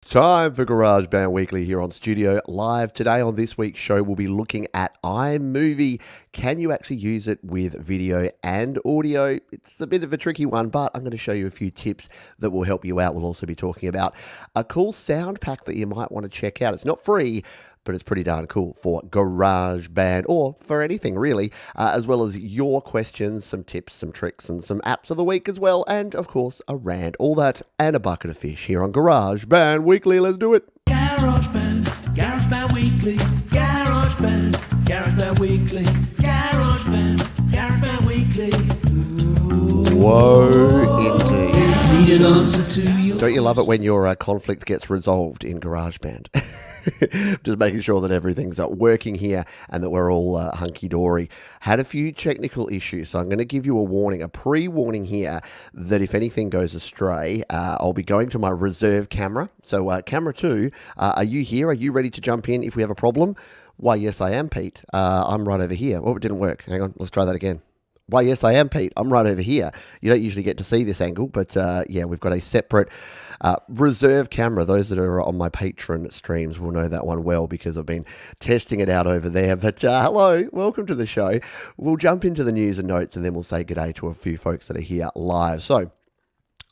Time for GarageBand Weekly here on Studio Live. Today on this week's show, we'll be looking at iMovie. Can you actually use it with video and audio? It's a bit of a tricky one, but I'm going to show you a few tips that will help you out. We'll also be talking about a cool sound pack that you might want to check out. It's not free, but it's pretty darn cool for GarageBand or for anything really, as well as your questions, some tips, some tricks, and some apps of the week as well, and of course a rant, all that and a bucket of fish here on GarageBand Weekly. Let's do it. GarageBand Weekly, GarageBand Weekly, GarageBand Weekly. Whoa, indeed. Need an answer to your Don't you love it when your conflict gets resolved in GarageBand? Just making sure that everything's working here and that we're all hunky-dory. Had a few technical issues, so I'm going to give you a warning, a pre-warning here, that if anything goes astray, I'll be going to my reserve camera. So camera 2, are you here? Are you ready to jump in if we have a problem? Why, yes, I am, Pete. I'm right over here. Oh, it didn't work. Hang on, let's try that again. Why, yes, I am, Pete. I'm right over here. You don't usually get to see this angle, but yeah, we've got a separate reserve camera. Those that are on my Patreon streams will know that one well because I've been testing it out over there. But hello, welcome to the show. We'll jump into the news and notes, and then we'll say good day to a few folks that are here live. So,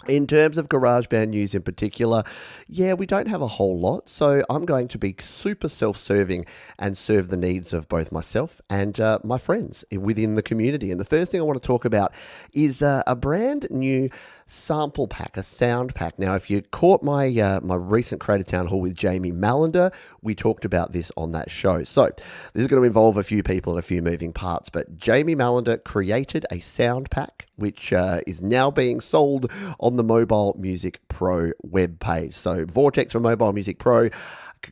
in terms of GarageBand news in particular, yeah, we don't have a whole lot, so I'm going to be super self-serving and serve the needs of both myself and my friends within the community. And the first thing I want to talk about is a brand new sample pack, a sound pack. Now, if you caught my my recent Creator Town Hall with Jamie Mallender, we talked about this on that show. So this is going to involve a few people and a few moving parts, but Jamie Mallender created a sound pack which is now being sold on the Mobile Music Pro webpage. So Vortex from Mobile Music Pro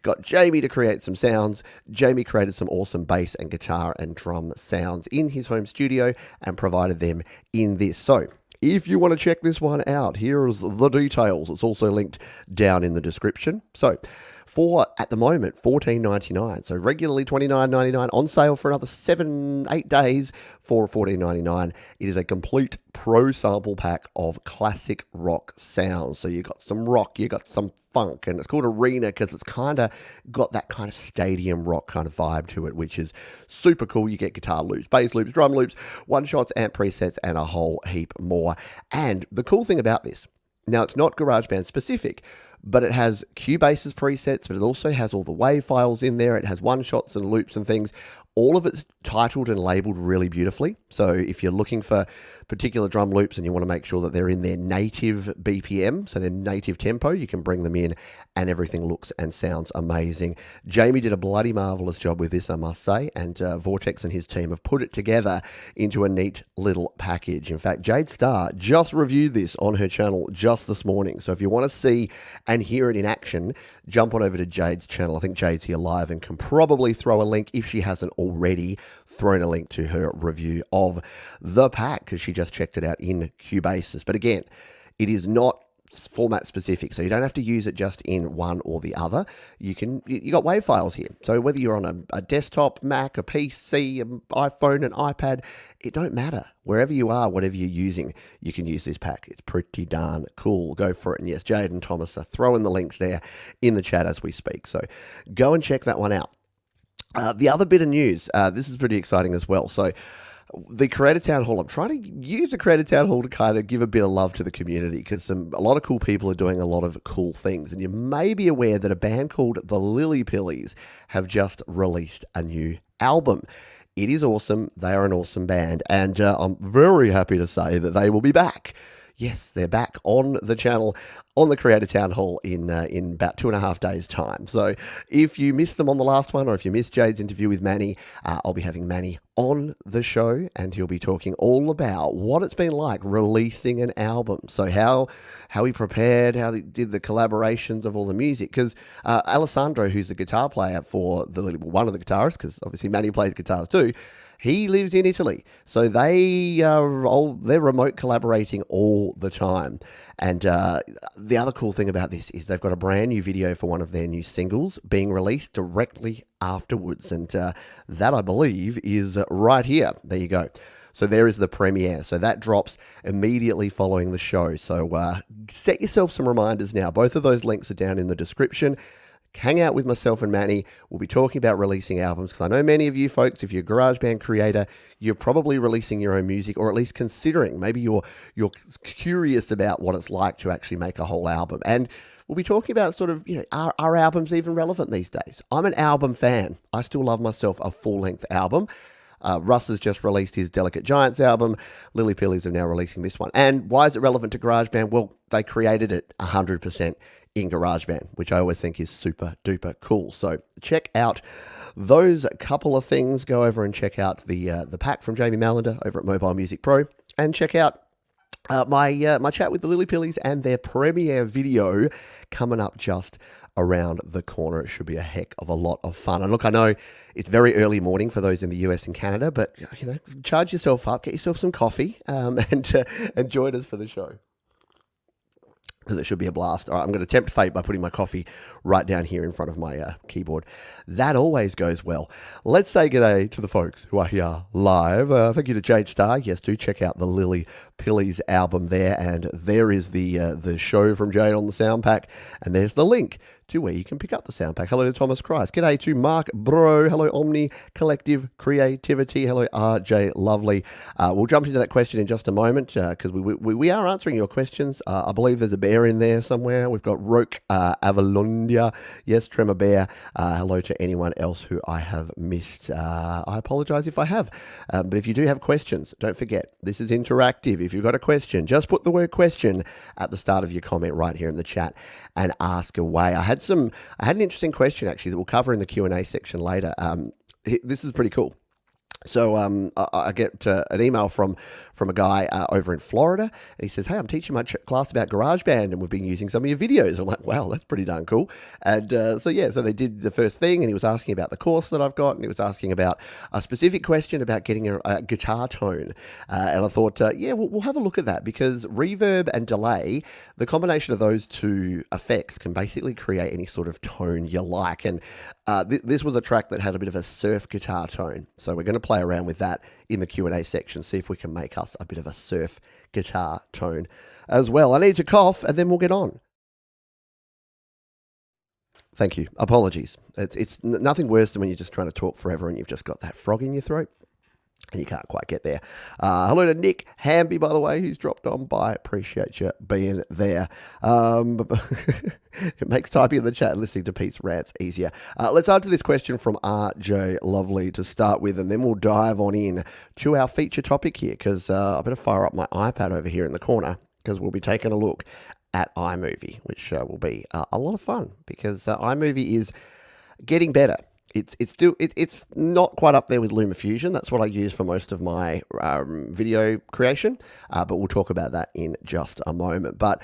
got Jamie to create some sounds. Jamie created some awesome bass and guitar and drum sounds in his home studio and provided them in this. So if you want to check this one out, here's the details. It's also linked down in the description. So for, at the moment, $14.99. So regularly $29.99, on sale for another 7-8 days for $14.99. It is a complete pro sample pack of classic rock sounds. So you got some rock, you got some funk, and it's called Arena because it's kind of got that kind of stadium rock kind of vibe to it, which is super cool. You get guitar loops, bass loops, drum loops, one-shots, amp presets, and a whole heap more. And the cool thing about this, now it's not GarageBand specific, but it has Cubase's presets, but it also has all the WAV files in there. It has one-shots and loops and things. All of it's titled and labeled really beautifully. So if you're looking for particular drum loops and you want to make sure that they're in their native BPM, so their native tempo, you can bring them in and everything looks and sounds amazing. Jamie did a bloody marvelous job with this, I must say, and Vortex and his team have put it together into a neat little package. In fact, Jade Starr just reviewed this on her channel just this morning. So if you want to see and hear it in action, jump on over to Jade's channel. I think Jade's here live and can probably throw a link, if she hasn't already thrown a link to her review of the pack, because she just checked it out in Cubasis. But again, it is not format specific, so you don't have to use it just in one or the other. You got WAV files here, so whether you're on a desktop, Mac, a PC, an iPhone, an iPad, it don't matter. Wherever you are, whatever you're using, you can use this pack. It's pretty darn cool. Go for it. And yes, Jade and Thomas are throwing the links there in the chat as we speak, so go and check that one out. The other bit of news, this is pretty exciting as well. So the Creator Town Hall, I'm trying to use the Creator Town Hall to kind of give a bit of love to the community because a lot of cool people are doing a lot of cool things. And you may be aware that a band called the Lily Pillies have just released a new album. It is awesome. They are an awesome band. And I'm very happy to say that they will be back. Yes, they're back on the channel, on the Creator Town Hall in about 2.5 days' time. So if you missed them on the last one, or if you missed Jade's interview with Manny, I'll be having Manny on the show, and he'll be talking all about what it's been like releasing an album. So how he prepared, how he did the collaborations of all the music. Because Alessandro, who's the guitar player for one of the guitarists, because obviously Manny plays guitars too, he lives in Italy, so they're remote collaborating all the time. And the other cool thing about this is they've got a brand new video for one of their new singles being released directly afterwards, and that I believe is right here. There you go. So there is the premiere. So that drops immediately following the show. So set yourself some reminders now. Both of those links are down in the description. Hang out with myself and Manny. We'll be talking about releasing albums because I know many of you folks, if you're a GarageBand creator, you're probably releasing your own music or at least considering. Maybe you're curious about what it's like to actually make a whole album. And we'll be talking about sort of, are albums even relevant these days? I'm an album fan. I still love myself a full-length album. Russ has just released his Delicate Giants album. Lily Pillies are now releasing this one. And why is it relevant to GarageBand? Well, they created it 100% in GarageBand, which I always think is super duper cool. So check out those couple of things. Go over and check out the pack from Jamie Malander over at Mobile Music Pro, and check out my chat with the Lily Pillies and their premiere video coming up just around the corner. It should be a heck of a lot of fun. And look, I know it's very early morning for those in the US and Canada, but charge yourself up, get yourself some coffee, and join us for the show, because it should be a blast. All right, I'm going to tempt fate by putting my coffee right down here in front of my keyboard. That always goes well. Let's say g'day to the folks who are here live. Thank you to Jade Starr. Yes, do check out the Lily Pillies album there. And there is the show from Jade on the sound pack. And there's the link to where you can pick up the sound pack. Hello to Thomas Christ. G'day to Mark Bro. Hello Omni Collective Creativity. Hello RJ Lovely. We'll jump into that question in just a moment because we are answering your questions. I believe there's a bear in there somewhere. We've got Roke Avalondia. Yes, Tremor Bear. Hello to anyone else who I have missed. I apologize if I have. But if you do have questions, don't forget, this is interactive. If you've got a question, just put the word question at the start of your comment right here in the chat and ask away. I had an interesting question actually that we'll cover in the Q&A section later. This is pretty cool. So I get an email from a guy over in Florida, and he says, hey, I'm teaching my class about GarageBand, and we've been using some of your videos. I'm like, wow, that's pretty darn cool. And so they did the first thing, and he was asking about the course that I've got, and he was asking about a specific question about getting a guitar tone. And I thought, we'll have a look at that, because reverb and delay, the combination of those two effects can basically create any sort of tone you like. And this was a track that had a bit of a surf guitar tone. So we're going to play around with that in the Q&A section, see if we can make us a bit of a surf guitar tone as well. I need to cough and then we'll get on. Thank you. Apologies. It's nothing worse than when you're just trying to talk forever and you've just got that frog in your throat and you can't quite get there. Hello to Nick Hamby, by the way, who's dropped on by. Appreciate you being there. It makes typing in the chat and listening to Pete's rants easier. Let's answer this question from RJ Lovely to start with, and then we'll dive on in to our feature topic here, because I better fire up my iPad over here in the corner, because we'll be taking a look at iMovie, which will be a lot of fun, because iMovie is getting better. It's not quite up there with LumaFusion. That's what I use for most of my video creation, but we'll talk about that in just a moment. But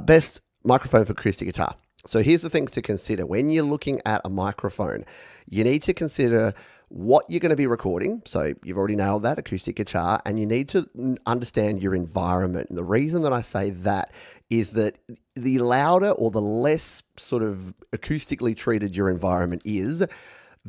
best microphone for acoustic guitar. So here's the things to consider. When you're looking at a microphone, you need to consider what you're going to be recording. So you've already nailed that, acoustic guitar, and you need to understand your environment. And the reason that I say that is that the louder or the less sort of acoustically treated your environment is,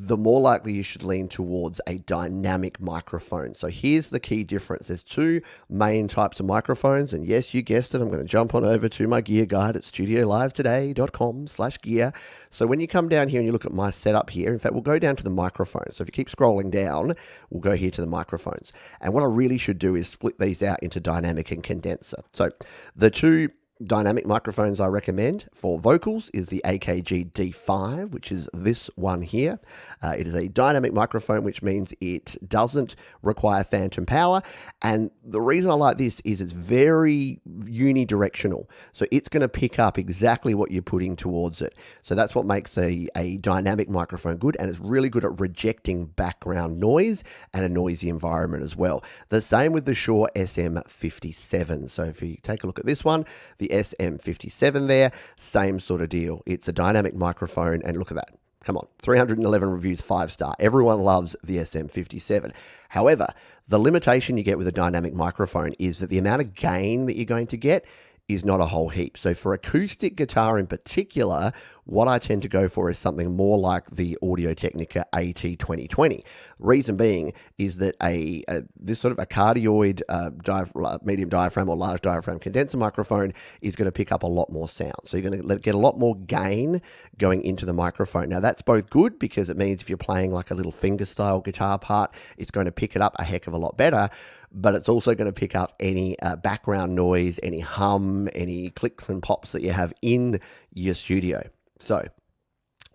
the more likely you should lean towards a dynamic microphone. So here's the key difference. There's two main types of microphones, and yes, you guessed it, I'm going to jump on over to my gear guide at studiolivetoday.com/gear. So when you come down here and you look at my setup here, in fact, we'll go down to the microphones. So if you keep scrolling down, we'll go here to the microphones. And what I really should do is split these out into dynamic and condenser. So the two dynamic microphones I recommend for vocals is the AKG D5, which is this one here. It is a dynamic microphone, which means it doesn't require phantom power. And the reason I like this is it's very unidirectional. So it's going to pick up exactly what you're putting towards it. So that's what makes a dynamic microphone good. And it's really good at rejecting background noise and a noisy environment as well. The same with the Shure SM57. So if you take a look at this one, the SM57 there, same sort of deal. It's a dynamic microphone, and look at that. Come on, 311 reviews, 5-star. Everyone loves the SM57. However, the limitation you get with a dynamic microphone is that the amount of gain that you're going to get is not a whole heap. So for acoustic guitar in particular, what I tend to go for is something more like the Audio-Technica AT2020. Reason being is that this sort of a cardioid medium diaphragm or large diaphragm condenser microphone is going to pick up a lot more sound. So you're going to get a lot more gain going into the microphone. Now that's both good because it means if you're playing like a little fingerstyle guitar part, it's going to pick it up a heck of a lot better, but it's also going to pick up any background noise, any hum, any clicks and pops that you have in your studio. So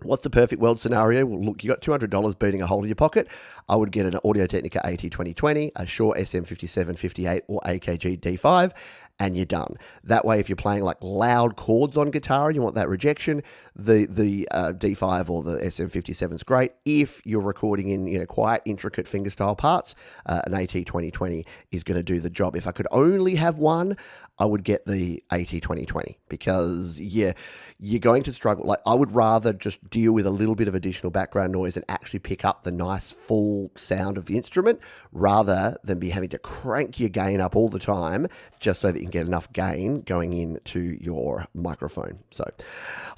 what's the perfect world scenario? Well, look, you got $200 beating a hole in your pocket. I would get an Audio-Technica AT2020, a Shure SM5758 or AKG D5, and you're done. That way, if you're playing like loud chords on guitar and you want that rejection, the D5 or the SM57 is great. If you're recording in quite intricate fingerstyle parts, an AT2020 is going to do the job. If I could only have one, I would get the AT2020 because you're going to struggle. Like I would rather just deal with a little bit of additional background noise and actually pick up the nice full sound of the instrument rather than be having to crank your gain up all the time just so that you can get enough gain going into your microphone. So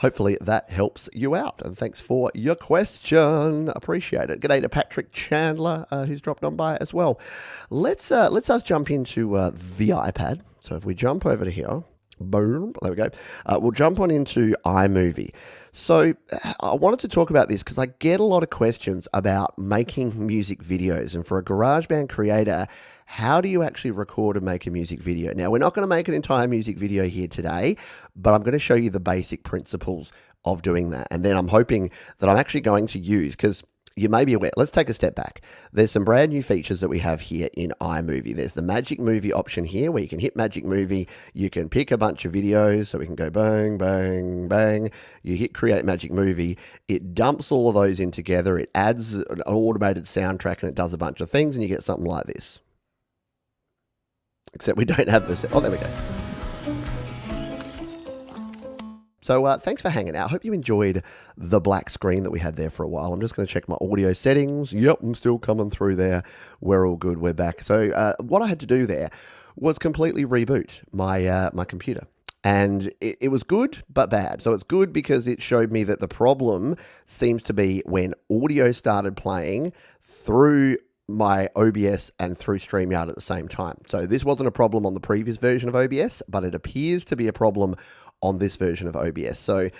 hopefully that helps you out. And thanks for your question. Appreciate it. G'day to Patrick Chandler, who's dropped on by as well. Let's us jump into the iPad. So if we jump over to here, boom, there we go. We'll jump on into iMovie. So I wanted to talk about this because I get a lot of questions about making music videos. And for a GarageBand creator, how do you actually record and make a music video? Now, we're not going to make an entire music video here today, but I'm going to show you the basic principles of doing that. And then I'm hoping that I'm actually going to use, because you may be aware, let's take a step back. There's some brand new features that we have here in iMovie. There's the Magic Movie option here where you can hit Magic Movie. You can pick a bunch of videos, so we can go bang, bang, bang. You hit Create Magic Movie. It dumps all of those in together. It adds an automated soundtrack and it does a bunch of things and you get something like this. Except we don't have this. Oh, there we go. So thanks for hanging out. I hope you enjoyed the black screen that we had there for a while. I'm just going to check my audio settings. Yep, I'm still coming through there. We're all good. We're back. So what I had to do there was completely reboot my my computer. And it was good, but bad. So it's good because it showed me that the problem seems to be when audio started playing through my OBS and through StreamYard at the same time. So this wasn't a problem on the previous version of OBS, but it appears to be a problem on this version of OBS. So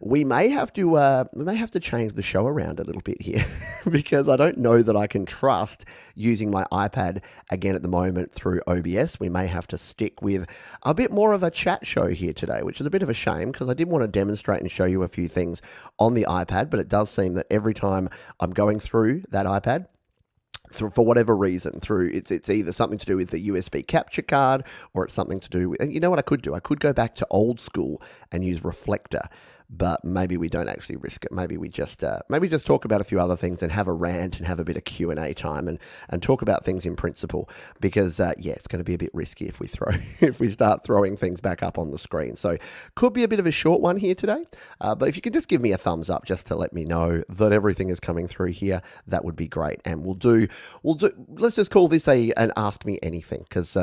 we may have to change the show around a little bit here because I don't know that I can trust using my iPad again at the moment through OBS. We may have to stick with a bit more of a chat show here today, which is a bit of a shame because I did want to demonstrate and show you a few things on the iPad, but it does seem that every time I'm going through that iPad, for whatever reason, it's either something to do with the USB capture card or it's something to do with, you know what I could do? I could go back to old school and use Reflector, but maybe we don't actually risk it. Maybe we just talk about a few other things and have a rant and have a bit of Q&A time and talk about things in principle because it's going to be a bit risky if we start throwing things back up on the screen. So could be a bit of a short one here today, but if you could just give me a thumbs up just to let me know that everything is coming through here, that would be great. And we'll do. Let's just call this an Ask Me Anything because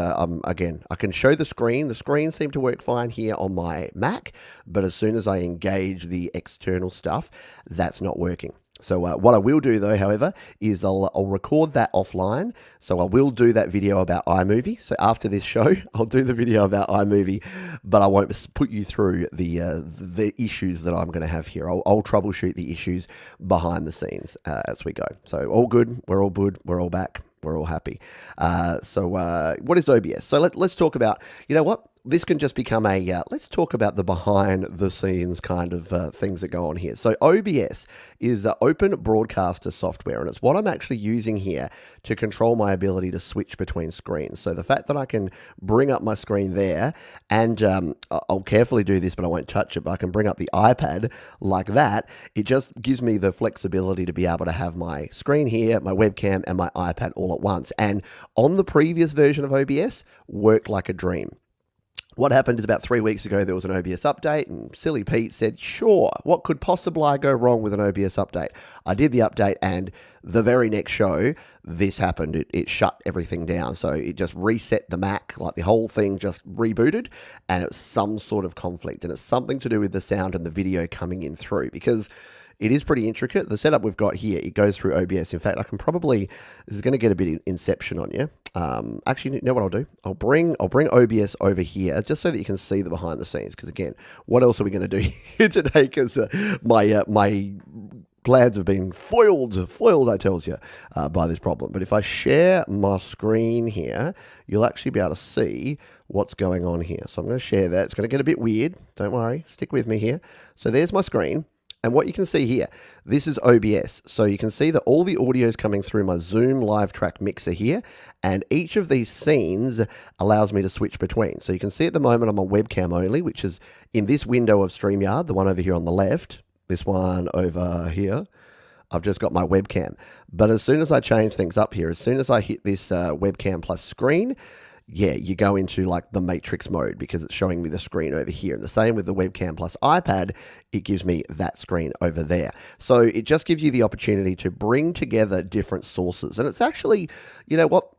again, I can show the screen. The screen seemed to work fine here on my Mac, but as soon as I engage the external stuff, that's not working. So what I will do though, however, is I'll record that offline. So I will do that video about iMovie. So after this show, I'll do the video about iMovie, but I won't put you through the issues that I'm going to have here. I'll troubleshoot the issues behind the scenes as we go. So all good. We're all good. We're all back. We're all happy. So what is OBS? So let's talk about, you know what? This can just become let's talk about the behind the scenes kind of things that go on here. So OBS is Open Broadcaster software, and it's what I'm actually using here to control my ability to switch between screens. So the fact that I can bring up my screen there, and I'll carefully do this, but I won't touch it, but I can bring up the iPad like that. It just gives me the flexibility to be able to have my screen here, my webcam, and my iPad all at once. And on the previous version of OBS, worked like a dream. What happened is about 3 weeks ago, there was an OBS update, and Silly Pete said, sure, what could possibly go wrong with an OBS update? I did the update, and the very next show, this happened. It shut everything down. So it just reset the Mac, like the whole thing just rebooted, and it's some sort of conflict. And it's something to do with the sound and the video coming in through, because it is pretty intricate. The setup we've got here, it goes through OBS. In fact, I can probably, this is going to get a bit of inception on you. Actually, you know what I'll do? I'll bring OBS over here just so that you can see the behind the scenes. Because again, what else are we going to do here today? Because my plans have been foiled, I tells you, by this problem. But if I share my screen here, you'll actually be able to see what's going on here. So I'm going to share that. It's going to get a bit weird. Don't worry. Stick with me here. So there's my screen. And what you can see here, this is OBS. So you can see that all the audio is coming through my Zoom live track mixer here. And each of these scenes allows me to switch between. So you can see at the moment I'm on webcam only, which is in this window of StreamYard, the one over here on the left, this one over here. I've just got my webcam. But as soon as I change things up here, as soon as I hit this webcam plus screen, yeah, you go into like the matrix mode because it's showing me the screen over here. And the same with the webcam plus iPad, it gives me that screen over there. So it just gives you the opportunity to bring together different sources. And it's actually, you know what?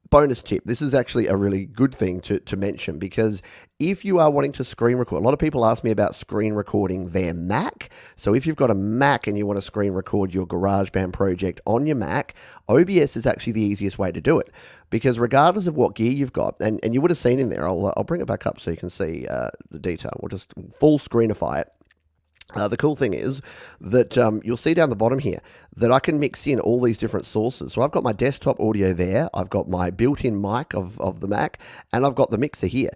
Bonus tip. This is actually a really good thing to mention, because if you are wanting to screen record, a lot of people ask me about screen recording their Mac. So if you've got a Mac and you want to screen record your GarageBand project on your Mac, OBS is actually the easiest way to do it, because regardless of what gear you've got, and you would have seen in there, I'll bring it back up so you can see the detail. We'll just full screenify it. The cool thing is that you'll see down the bottom here that I can mix in all these different sources. So I've got my desktop audio there, I've got my built-in mic of the Mac, and I've got the mixer here.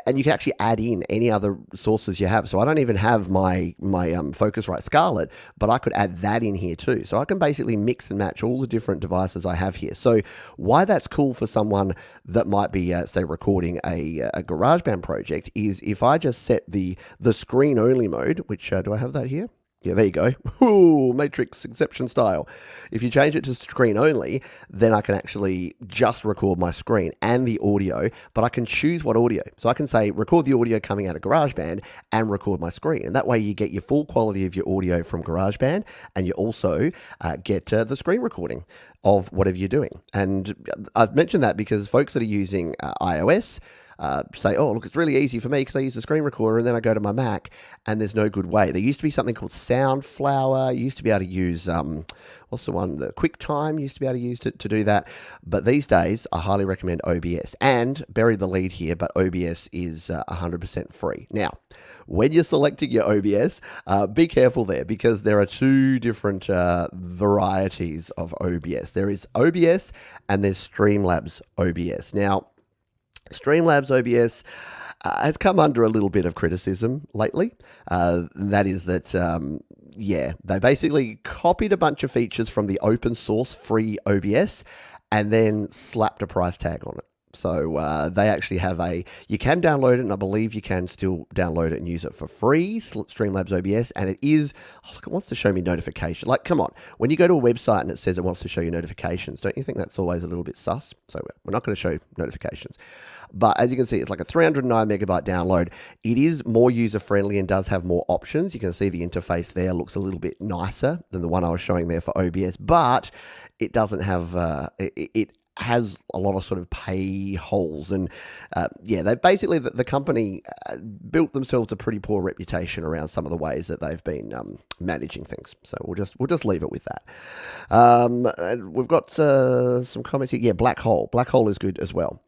And you can actually add in any other sources you have. So I don't even have my Focusrite Scarlett, but I could add that in here too. So I can basically mix and match all the different devices I have here. So why that's cool for someone that might be, say, recording a GarageBand project is if I just set the screen only mode, which, do I have that here? Yeah, there you go. Ooh, Matrix Inception style. If you change it to screen only, then I can actually just record my screen and the audio, but I can choose what audio. So I can say record the audio coming out of GarageBand and record my screen. And that way you get your full quality of your audio from GarageBand, and you also get the screen recording of whatever you're doing. And I've mentioned that because folks that are using iOS, say, oh, look, it's really easy for me because I use the screen recorder and then I go to my Mac and there's no good way. There used to be something called Soundflower. You used to be able to use, what's the one? The QuickTime used to be able to use to do that. But these days, I highly recommend OBS. And buried the lead here, but OBS is 100% free. Now, when you're selecting your OBS, be careful there, because there are two different varieties of OBS. There is OBS and there's Streamlabs OBS. Now, Streamlabs OBS has come under a little bit of criticism lately. That is that, yeah, they basically copied a bunch of features from the open source free OBS and then slapped a price tag on it. So they actually have you can download it, and I believe you can still download it and use it for free, Streamlabs OBS, and it is, oh, look, it wants to show me notification. Like, come on, when you go to a website and it says it wants to show you notifications, don't you think that's always a little bit sus? So we're not going to show notifications. But as you can see, it's like a 309 megabyte download. It is more user-friendly and does have more options. You can see the interface there looks a little bit nicer than the one I was showing there for OBS, but it doesn't have, it has a lot of sort of pay holes, and yeah, they basically, the company built themselves a pretty poor reputation around some of the ways that they've been managing things. So we'll just leave it with that. We've got some comments here. Yeah, Black Hole is good as well.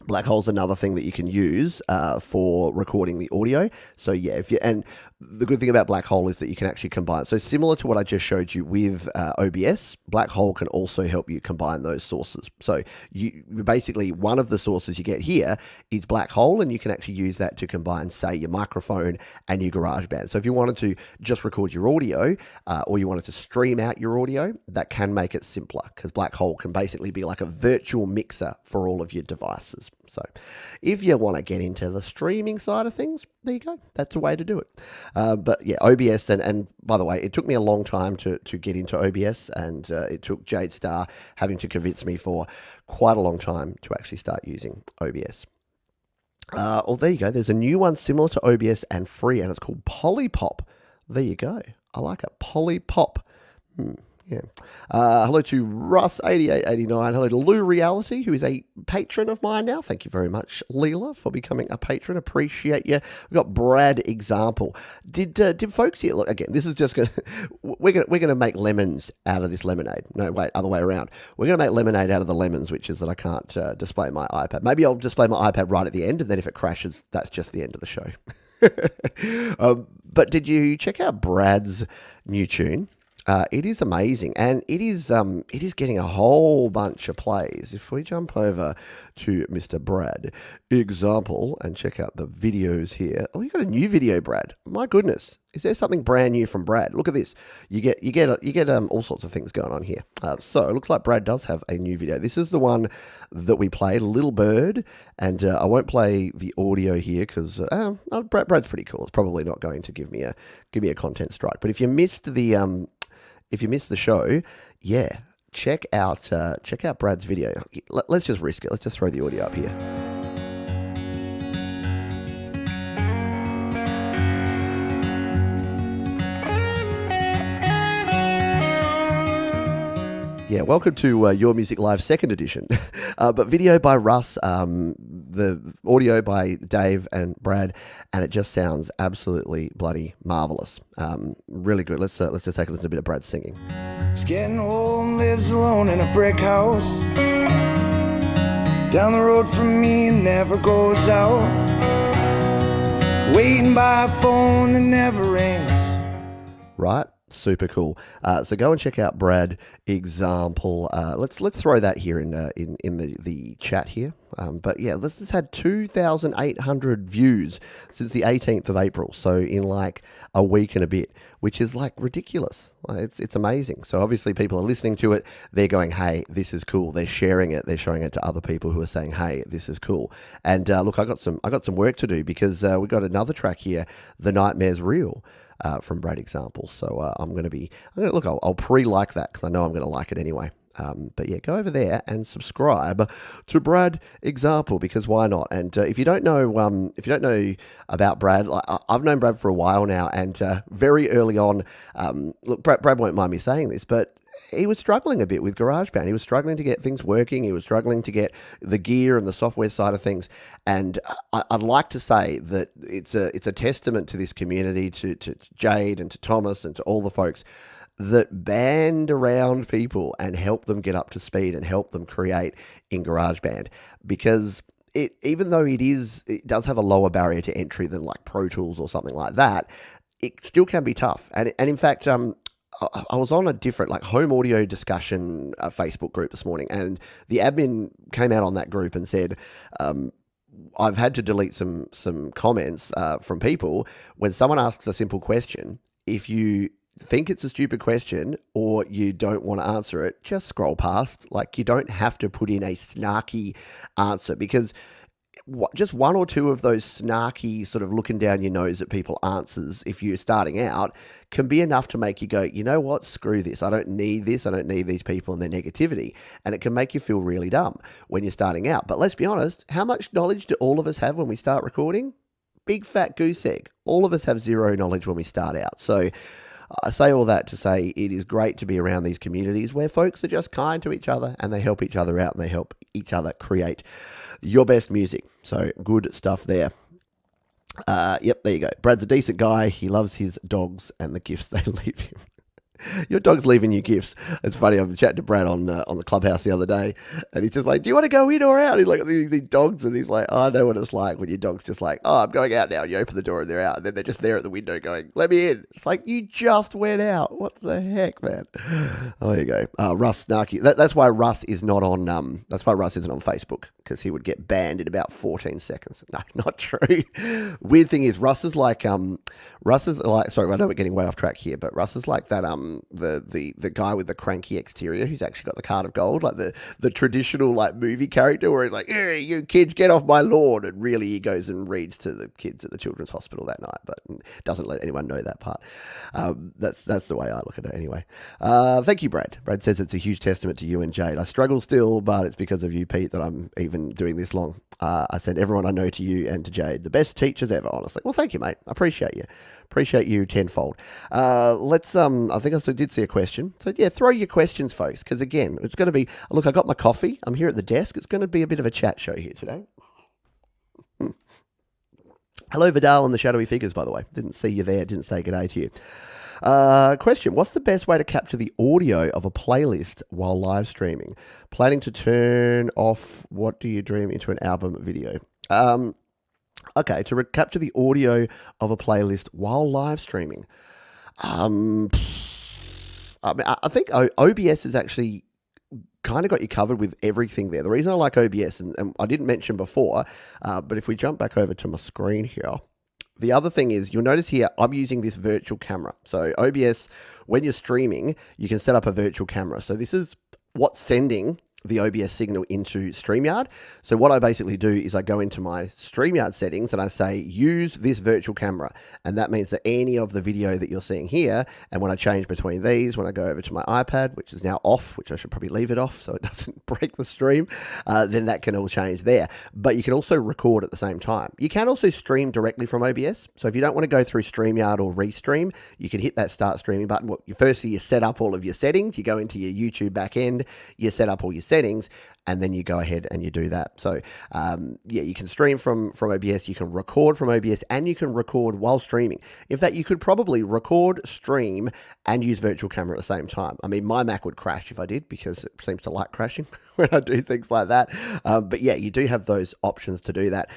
Black Hole's another thing that you can use for recording the audio. So yeah, and the good thing about Black Hole is that you can actually combine. So similar to what I just showed you with OBS, Black Hole can also help you combine those sources. So you basically, one of the sources you get here is Black Hole, and you can actually use that to combine, say, your microphone and your GarageBand. So if you wanted to just record your audio, or you wanted to stream out your audio, that can make it simpler, because Black Hole can basically be like a virtual mixer for all of your devices. So if you want to get into the streaming side of things, there you go. That's a way to do it. But yeah, OBS, and by the way, it took me a long time to get into OBS, and it took Jade Star having to convince me for quite a long time to actually start using OBS. Oh, there you go. There's a new one similar to OBS and free, and it's called Polypop. There you go. I like it. Polypop. Yeah. Hello to Russ8889. Hello to Lou Reality, who is a patron of mine now. Thank you very much, Leela, for becoming a patron. Appreciate you. We've got Brad Example. Did folks here look again? This is just gonna we're gonna make lemons out of this lemonade. No, wait, other way around. We're gonna make lemonade out of the lemons, which is that I can't display my iPad. Maybe I'll display my iPad right at the end, and then if it crashes, that's just the end of the show. But did you check out Brad's new tune? It is amazing, and it is getting a whole bunch of plays. If we jump over to Mr. Brad Example and check out the videos here. Oh, you got a new video, Brad. My goodness, is there something brand new from Brad? Look at this. You get all sorts of things going on here. So it looks like Brad does have a new video. This is the one that we played, Little Bird, and I won't play the audio here because Brad's pretty cool. It's probably not going to give me a content strike. But if you missed the show, yeah, check out Brad's video. Let's just risk it. Let's just throw the audio up here. Yeah, welcome to Your Music Live second edition. But video by Russ, the audio by Dave and Brad, and it just sounds absolutely bloody marvelous. Really good. Let's just take a listen to a bit of Brad singing. He's getting old and lives alone in a brick house. Down the road from me and never goes out. Waiting by a phone that never rings. Right? Super cool. So go and check out Brad Example. Let's throw that here in the chat here. But yeah, this has had 2,800 views since the 18th of April. So in like a week and a bit, which is like ridiculous. It's amazing. So obviously people are listening to it. They're going, hey, this is cool. They're sharing it. They're showing it to other people who are saying, hey, this is cool. And look, I got some work to do because we got another track here, The Nightmare's Real. From Brad Example. So I'll pre-like that because I know I'm going to like it anyway. But yeah, go over there and subscribe to Brad Example because why not? And if you don't know about Brad, I've known Brad for a while now, and very early on, look, Brad won't mind me saying this, but he was struggling a bit with GarageBand. He was struggling to get things working. He was struggling to get the gear and the software side of things. And I'd like to say that it's a testament to this community, to Jade and to Thomas and to all the folks that band around people and help them get up to speed and help them create in GarageBand. Because even though it does have a lower barrier to entry than like Pro Tools or something like that, it still can be tough. And in fact, I was on a different like home audio discussion Facebook group this morning, and the admin came out on that group and said, I've had to delete some comments from people when someone asks a simple question. If you think it's a stupid question or you don't want to answer it, just scroll past. Like, you don't have to put in a snarky answer, because just one or two of those snarky sort of looking down your nose at people answers, if you're starting out, can be enough to make you go, you know what, screw this. I don't need this. I don't need these people and their negativity. And it can make you feel really dumb when you're starting out. But let's be honest, how much knowledge do all of us have when we start recording? Big fat goose egg. All of us have zero knowledge when we start out. So I say all that to say it is great to be around these communities where folks are just kind to each other and they help each other out and they help each other create your best music. So good stuff there. Yep, there you go. Brad's a decent guy. He loves his dogs and the gifts they leave him. Your dog's leaving you gifts. It's funny. I was chatting to Brad on the Clubhouse the other day, and he's just like, "Do you want to go in or out?" He's like, "These dogs," and he's like, "Oh, I know what it's like when your dog's just like, oh, I'm going out now." And you open the door and they're out, and then they're just there at the window going, "Let me in." It's like, you just went out. What the heck, man? Oh, there you go. Russ Snarky. That's why Russ is not on. That's why Russ isn't on Facebook, because he would get banned in about 14 seconds. No, not true. Weird thing is, Russ is like. Sorry, I know we're getting way off track here, but Russ is like that. the guy with the cranky exterior who's actually got the card of gold, like the traditional like movie character where he's like, "Hey, you kids, get off my lawn," and really he goes and reads to the kids at the children's hospital that night, but doesn't let anyone know that part. That's the way I look at it anyway. Thank you, Brad. Brad says it's a huge testament to you and Jade. I struggle still, but it's because of you, Pete, that I'm even doing this long. I send everyone I know to you and to Jade. The best teachers ever, honestly. Well, thank you, mate. I appreciate you. Appreciate you tenfold. Let's, I think I also did see a question. So, yeah, throw your questions, folks, because, again, it's going to be, look, I got my coffee. I'm here at the desk. It's going to be a bit of a chat show here today. Hello, Vidal and the Shadowy Figures, by the way. Didn't see you there. Didn't say good day to you. Question, what's the best way to capture the audio of a playlist while live streaming? Planning to turn off What Do You Dream into an album video? Okay, to capture the audio of a playlist while live streaming. I mean, I think OBS is actually kind of got you covered with everything there. The reason I like OBS, and I didn't mention before, but if we jump back over to my screen here, the other thing is, you'll notice here, I'm using this virtual camera. So OBS, when you're streaming, you can set up a virtual camera. So this is what's sending the OBS signal into StreamYard. So what I basically do is I go into my StreamYard settings and I say, use this virtual camera. And that means that any of the video that you're seeing here, and when I change between these, when I go over to my iPad, which is now off, which I should probably leave it off so it doesn't break the stream, then that can all change there. But you can also record at the same time. You can also stream directly from OBS. So if you don't want to go through StreamYard or Restream, you can hit that start streaming button. Well, firstly, you set up all of your settings. You go into your YouTube backend, you set up all your settings, and then you go ahead and you do that. So yeah, you can stream from OBS, you can record from OBS, and you can record while streaming. In fact, you could probably record, stream, and use virtual camera at the same time. I mean, my Mac would crash if I did, because it seems to like crashing when I do things like that. But yeah, you do have those options to do that.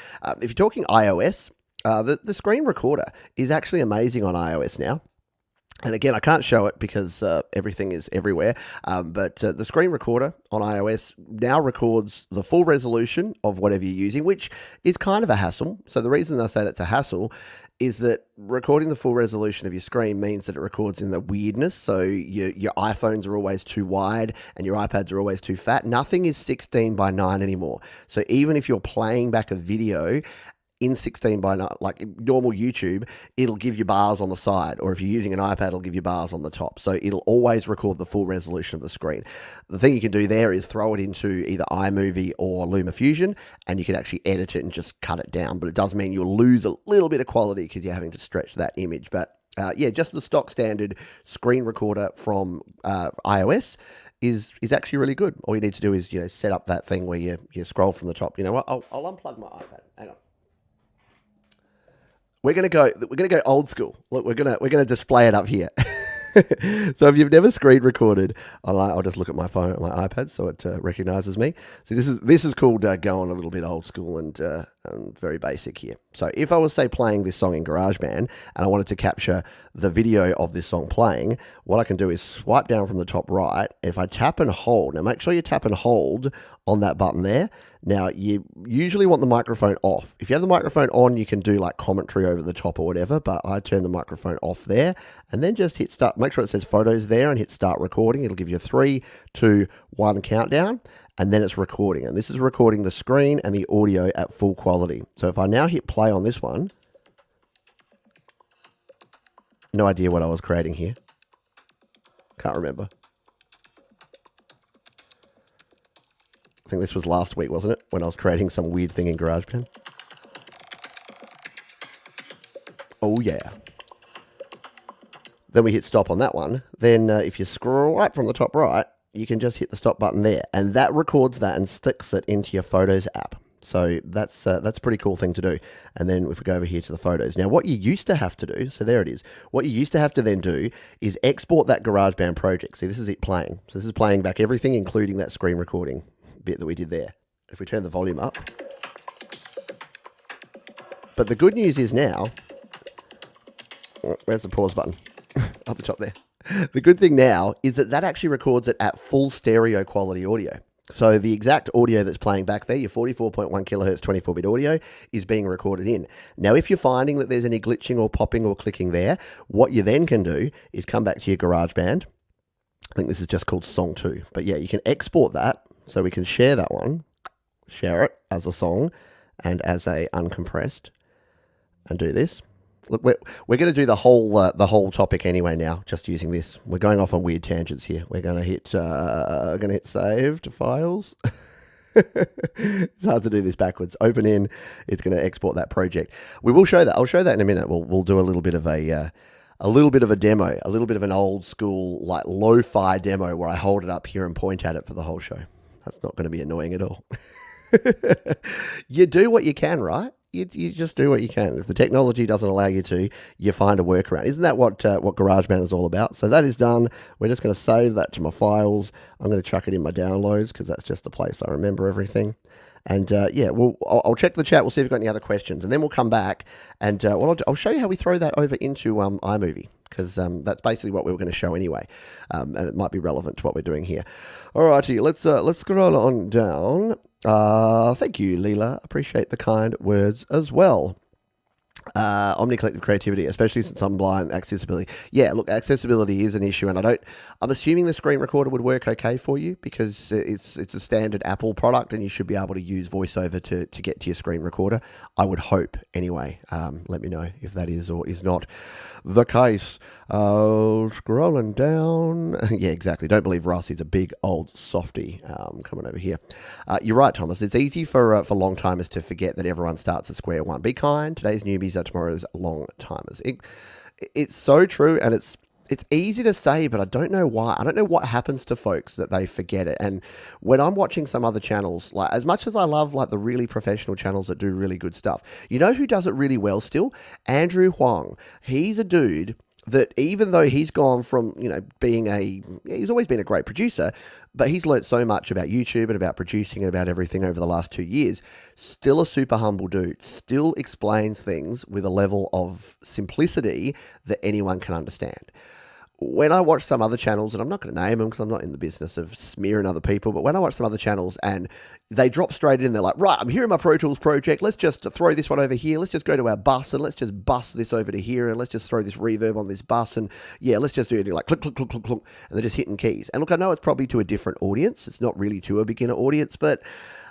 If you're talking iOS, the screen recorder is actually amazing on iOS now. And again, I can't show it because everything is everywhere, but the screen recorder on iOS now records the full resolution of whatever you're using, which is kind of a hassle. So the reason I say that's a hassle is that recording the full resolution of your screen means that it records in the weirdness. So your iPhones are always too wide and your iPads are always too fat. Nothing is 16:9 anymore. So even if you're playing back a video in 16:9, like normal YouTube, it'll give you bars on the side, or if you're using an iPad, it'll give you bars on the top. So it'll always record the full resolution of the screen. The thing you can do there is throw it into either iMovie or LumaFusion, and you can actually edit it and just cut it down. But it does mean you'll lose a little bit of quality because you're having to stretch that image. But yeah, just the stock standard screen recorder from iOS is actually really good. All you need to do is, set up that thing where you scroll from the top. You know what? I'll unplug my iPad. Hang on. We're gonna go old school. Look, we're gonna display it up here. So if you've never screen recorded, I'll just look at my phone, my iPad, so it recognizes me. So this is called going a little bit old school and very basic here. So if I was, say, playing this song in GarageBand and I wanted to capture the video of this song playing, what I can do is swipe down from the top right. If I tap and hold, now make sure you tap and hold on that button there. Now, you usually want the microphone off. If you have the microphone on, you can do like commentary over the top or whatever, but I turn the microphone off there and then just hit start. Make sure it says photos there and hit start recording. It'll give you a 3, 2, 1 countdown, and then it's recording. And this is recording the screen and the audio at full quality. So if I now hit play on this one, no idea what I was creating here. Can't remember. I think this was last week, wasn't it? When I was creating some weird thing in GarageBand. Oh, yeah. Then we hit stop on that one. Then if you scroll right from the top right, you can just hit the stop button there. And that records that and sticks it into your Photos app. So that's a pretty cool thing to do. And then if we go over here to the photos. Now, what you used to have to do, so there it is. What you used to have to then do is export that GarageBand project. See, this is it playing. So this is playing back everything, including that screen recording bit that we did there. If we turn the volume up. But the good news is now, where's the pause button? Up the top there. The good thing now is that actually records it at full stereo quality audio. So the exact audio that's playing back there, your 44.1 kilohertz 24-bit audio, is being recorded in. Now, if you're finding that there's any glitching or popping or clicking there, what you then can do is come back to your GarageBand. I think this is just called Song 2. But yeah, you can export that, so we can share that one, share it as a song and as a uncompressed, and do this. Look, we're going to do the whole topic anyway now, just using this. We're going off on weird tangents here. We're going to hit save to files. It's hard to do this backwards. Open in. It's going to export that project. We will show that. I'll show that in a minute. We'll do a little bit of a demo, a little bit of an old school like lo-fi demo where I hold it up here and point at it for the whole show. That's not going to be annoying at all. You do what you can, right? You just do what you can. If the technology doesn't allow you to, you find a workaround. Isn't that what GarageBand is all about? So that is done. We're just going to save that to my files. I'm going to chuck it in my downloads because that's just the place I remember everything. And yeah, I'll check the chat. We'll see if we've got any other questions. And then we'll come back and I'll show you how we throw that over into iMovie, because that's basically what we were going to show anyway. And it might be relevant to what we're doing here. Alrighty, let's scroll on down. Thank you, Leela. Appreciate the kind words as well. Omni-collective creativity, especially since I'm blind. Accessibility. Yeah, look, accessibility is an issue, and I'm assuming the screen recorder would work okay for you because it's a standard Apple product, and you should be able to use VoiceOver to get to your screen recorder. I would hope, anyway. Let me know if that is or is not the case. Scrolling down. Yeah, exactly. Don't believe Russ. He's a big old softy. Coming over here. You're right, Thomas. It's easy for long timers to forget that everyone starts at square one. Be kind. Today's newbies are tomorrow's long timers. It's so true, and it's easy to say, but I don't know why. I don't know what happens to folks that they forget it. And when I'm watching some other channels, like as much as I love like the really professional channels that do really good stuff, you know who does it really well still? Andrew Huang. He's a dude that even though he's gone from, he's always been a great producer, but he's learnt so much about YouTube and about producing and about everything over the last 2 years, still a super humble dude, still explains things with a level of simplicity that anyone can understand. When I watch some other channels, and I'm not going to name them because I'm not in the business of smearing other people, but when I watch some other channels and they drop straight in, they're like, right, I'm here in my Pro Tools project. Let's just throw this one over here. Let's just go to our bus and let's just bus this over to here and let's just throw this reverb on this bus. And yeah, let's just do it like click, click, click, click, click. And they're just hitting keys. And look, I know it's probably to a different audience. It's not really to a beginner audience, but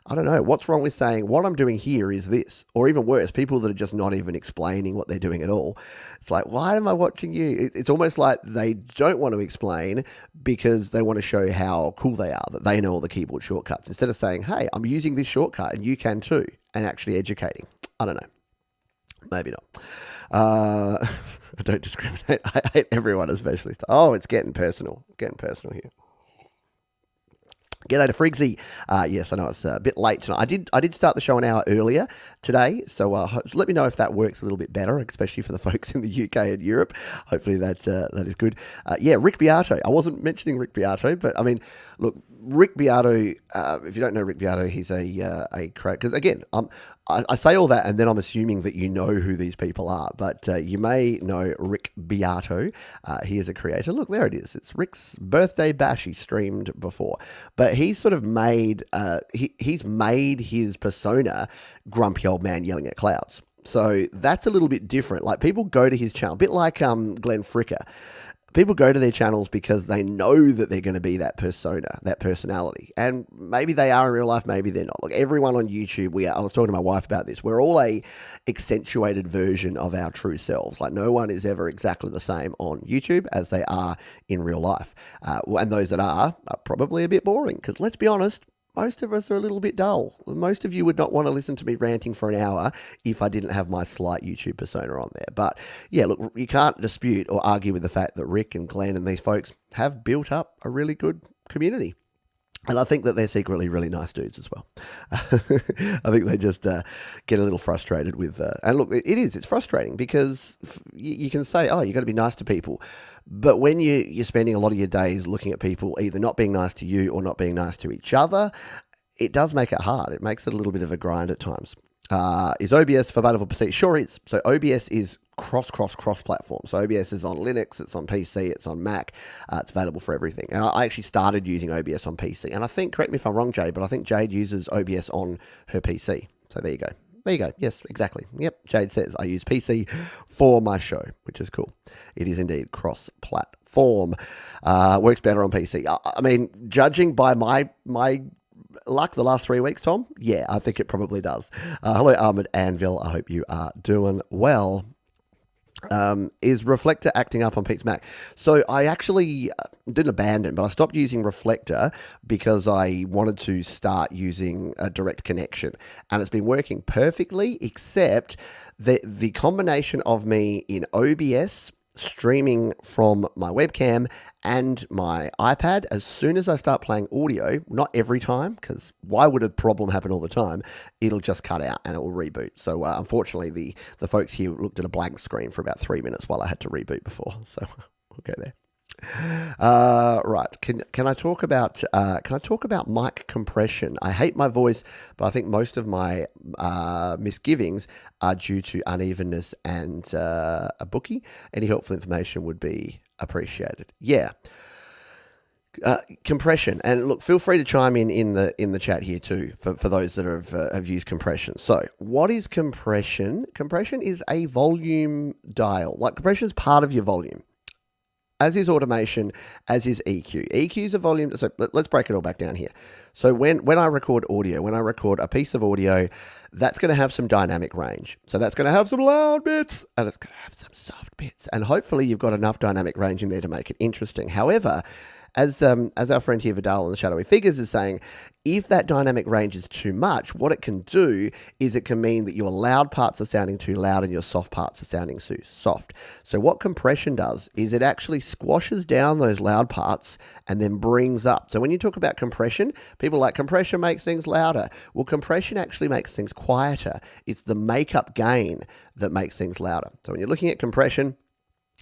I don't know. What's wrong with saying what I'm doing here is this? Or even worse, people that are just not even explaining what they're doing at all. It's like, why am I watching you? It's almost like they don't want to explain because they want to show how cool they are, that they know all the keyboard shortcuts. Instead of saying, hey, I'm using this shortcut and you can too, and actually educating. I don't know. Maybe not. I don't discriminate. I hate everyone, especially. Oh, it's getting personal. Getting personal here. G'day to Frigsy. Yes, I know it's a bit late tonight. I did start the show an hour earlier today, so let me know if that works a little bit better, especially for the folks in the UK and Europe. Hopefully that is good. Yeah, Rick Biato. I wasn't mentioning Rick Biato, but I mean, look, Rick Biato. If you don't know Rick Biato, he's a because again, I say all that and then I'm assuming that you know who these people are, but you may know Rick Biato. He is a creator. Look, there it is. It's Rick's birthday bash he streamed before, but he's sort of made he's made his persona grumpy old man yelling at clouds. So that's a little bit different. Like people go to his channel, a bit like Glenn Fricker. People go to their channels because they know that they're going to be that persona, that personality. And maybe they are in real life, maybe they're not. Look, everyone on YouTube, I was talking to my wife about this, we're all a accentuated version of our true selves. Like no one is ever exactly the same on YouTube as they are in real life. And those that are probably a bit boring because let's be honest, most of us are a little bit dull. Most of you would not want to listen to me ranting for an hour if I didn't have my slight YouTube persona on there. But yeah, look, you can't dispute or argue with the fact that Rick and Glenn and these folks have built up a really good community. And I think that they're secretly really nice dudes as well. I think they just get a little frustrated with... and look, it's frustrating because you can say, oh, you've got to be nice to people. But when you're spending a lot of your days looking at people either not being nice to you or not being nice to each other, it does make it hard. It makes it a little bit of a grind at times. Is OBS for Battlefield PC? Sure is. So OBS is cross platform. So OBS is on Linux, it's on PC, it's on Mac, it's available for everything. And I actually started using OBS on PC, and I think, correct me if I'm wrong, Jade, but I think Jade uses OBS on her PC. So there you go. There you go. Yes, exactly. Yep. Jade says I use PC for my show, which is cool. It is indeed cross-platform. Works better on PC. I mean, judging by my luck the last 3 weeks, Tom, yeah, I think it probably does. Hello, Armored Anvil. I hope you are doing well. Is Reflector acting up on Pete's Mac? So I actually didn't abandon, but I stopped using Reflector because I wanted to start using a direct connection, and it's been working perfectly, except the combination of me in OBS streaming from my webcam and my iPad, as soon as I start playing audio, not every time, because why would a problem happen all the time? It'll just cut out and it will reboot. So unfortunately, the folks here looked at a blank screen for about 3 minutes while I had to reboot before. So we'll go there. Right. Can I talk about mic compression? I hate my voice, but I think most of my misgivings are due to unevenness and a bookie. Any helpful information would be appreciated. Yeah. Compression, and look, feel free to chime in the chat here too for those that have used compression. So, what is compression? Compression is a volume dial. Like, compression is part of your volume, as is automation, as is EQ. EQ is a volume. So let's break it all back down here. So when I record audio, when I record a piece of audio, that's going to have some dynamic range. So that's going to have some loud bits and it's going to have some soft bits. And hopefully you've got enough dynamic range in there to make it interesting. However, as our friend here, Vidal, in the Shadowy Figures is saying, if that dynamic range is too much, what it can do is it can mean that your loud parts are sounding too loud and your soft parts are sounding too soft. So what compression does is it actually squashes down those loud parts and then brings up. So when you talk about compression, people are like, compression makes things louder. Well, compression actually makes things quieter. It's the makeup gain that makes things louder. So when you're looking at compression,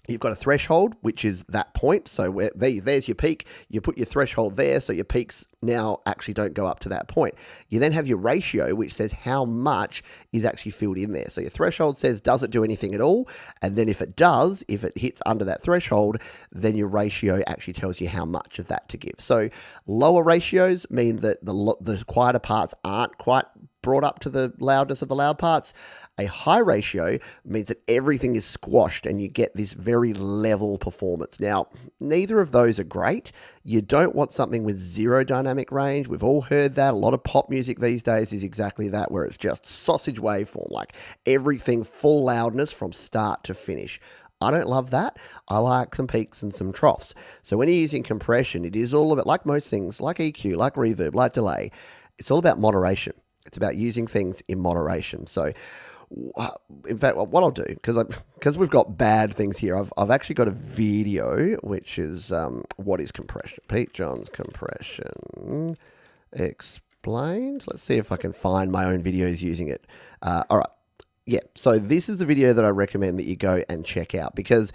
you've got a threshold, which is that point. So there's your peak. You put your threshold there, so your peaks now actually don't go up to that point. You then have your ratio, which says how much is actually filled in there. So your threshold says, does it do anything at all? And then if it does, if it hits under that threshold, then your ratio actually tells you how much of that to give. So lower ratios mean that the quieter parts aren't quite brought up to the loudness of the loud parts. A high ratio means that everything is squashed and you get this very level performance. Now, neither of those are great. You don't want something with zero dynamic range. We've all heard that. A lot of pop music these days is exactly that, where it's just sausage waveform, like everything full loudness from start to finish. I don't love that. I like some peaks and some troughs. So when you're using compression, it is all about, like most things, like EQ, like reverb, like delay, it's all about moderation. It's about using things in moderation. So, in fact, what I'll do, because we've got bad things here, I've actually got a video, which is what is compression? Pete John's compression explained. Let's see if I can find my own videos using it. All right. Yeah, so this is the video that I recommend that you go and check out, because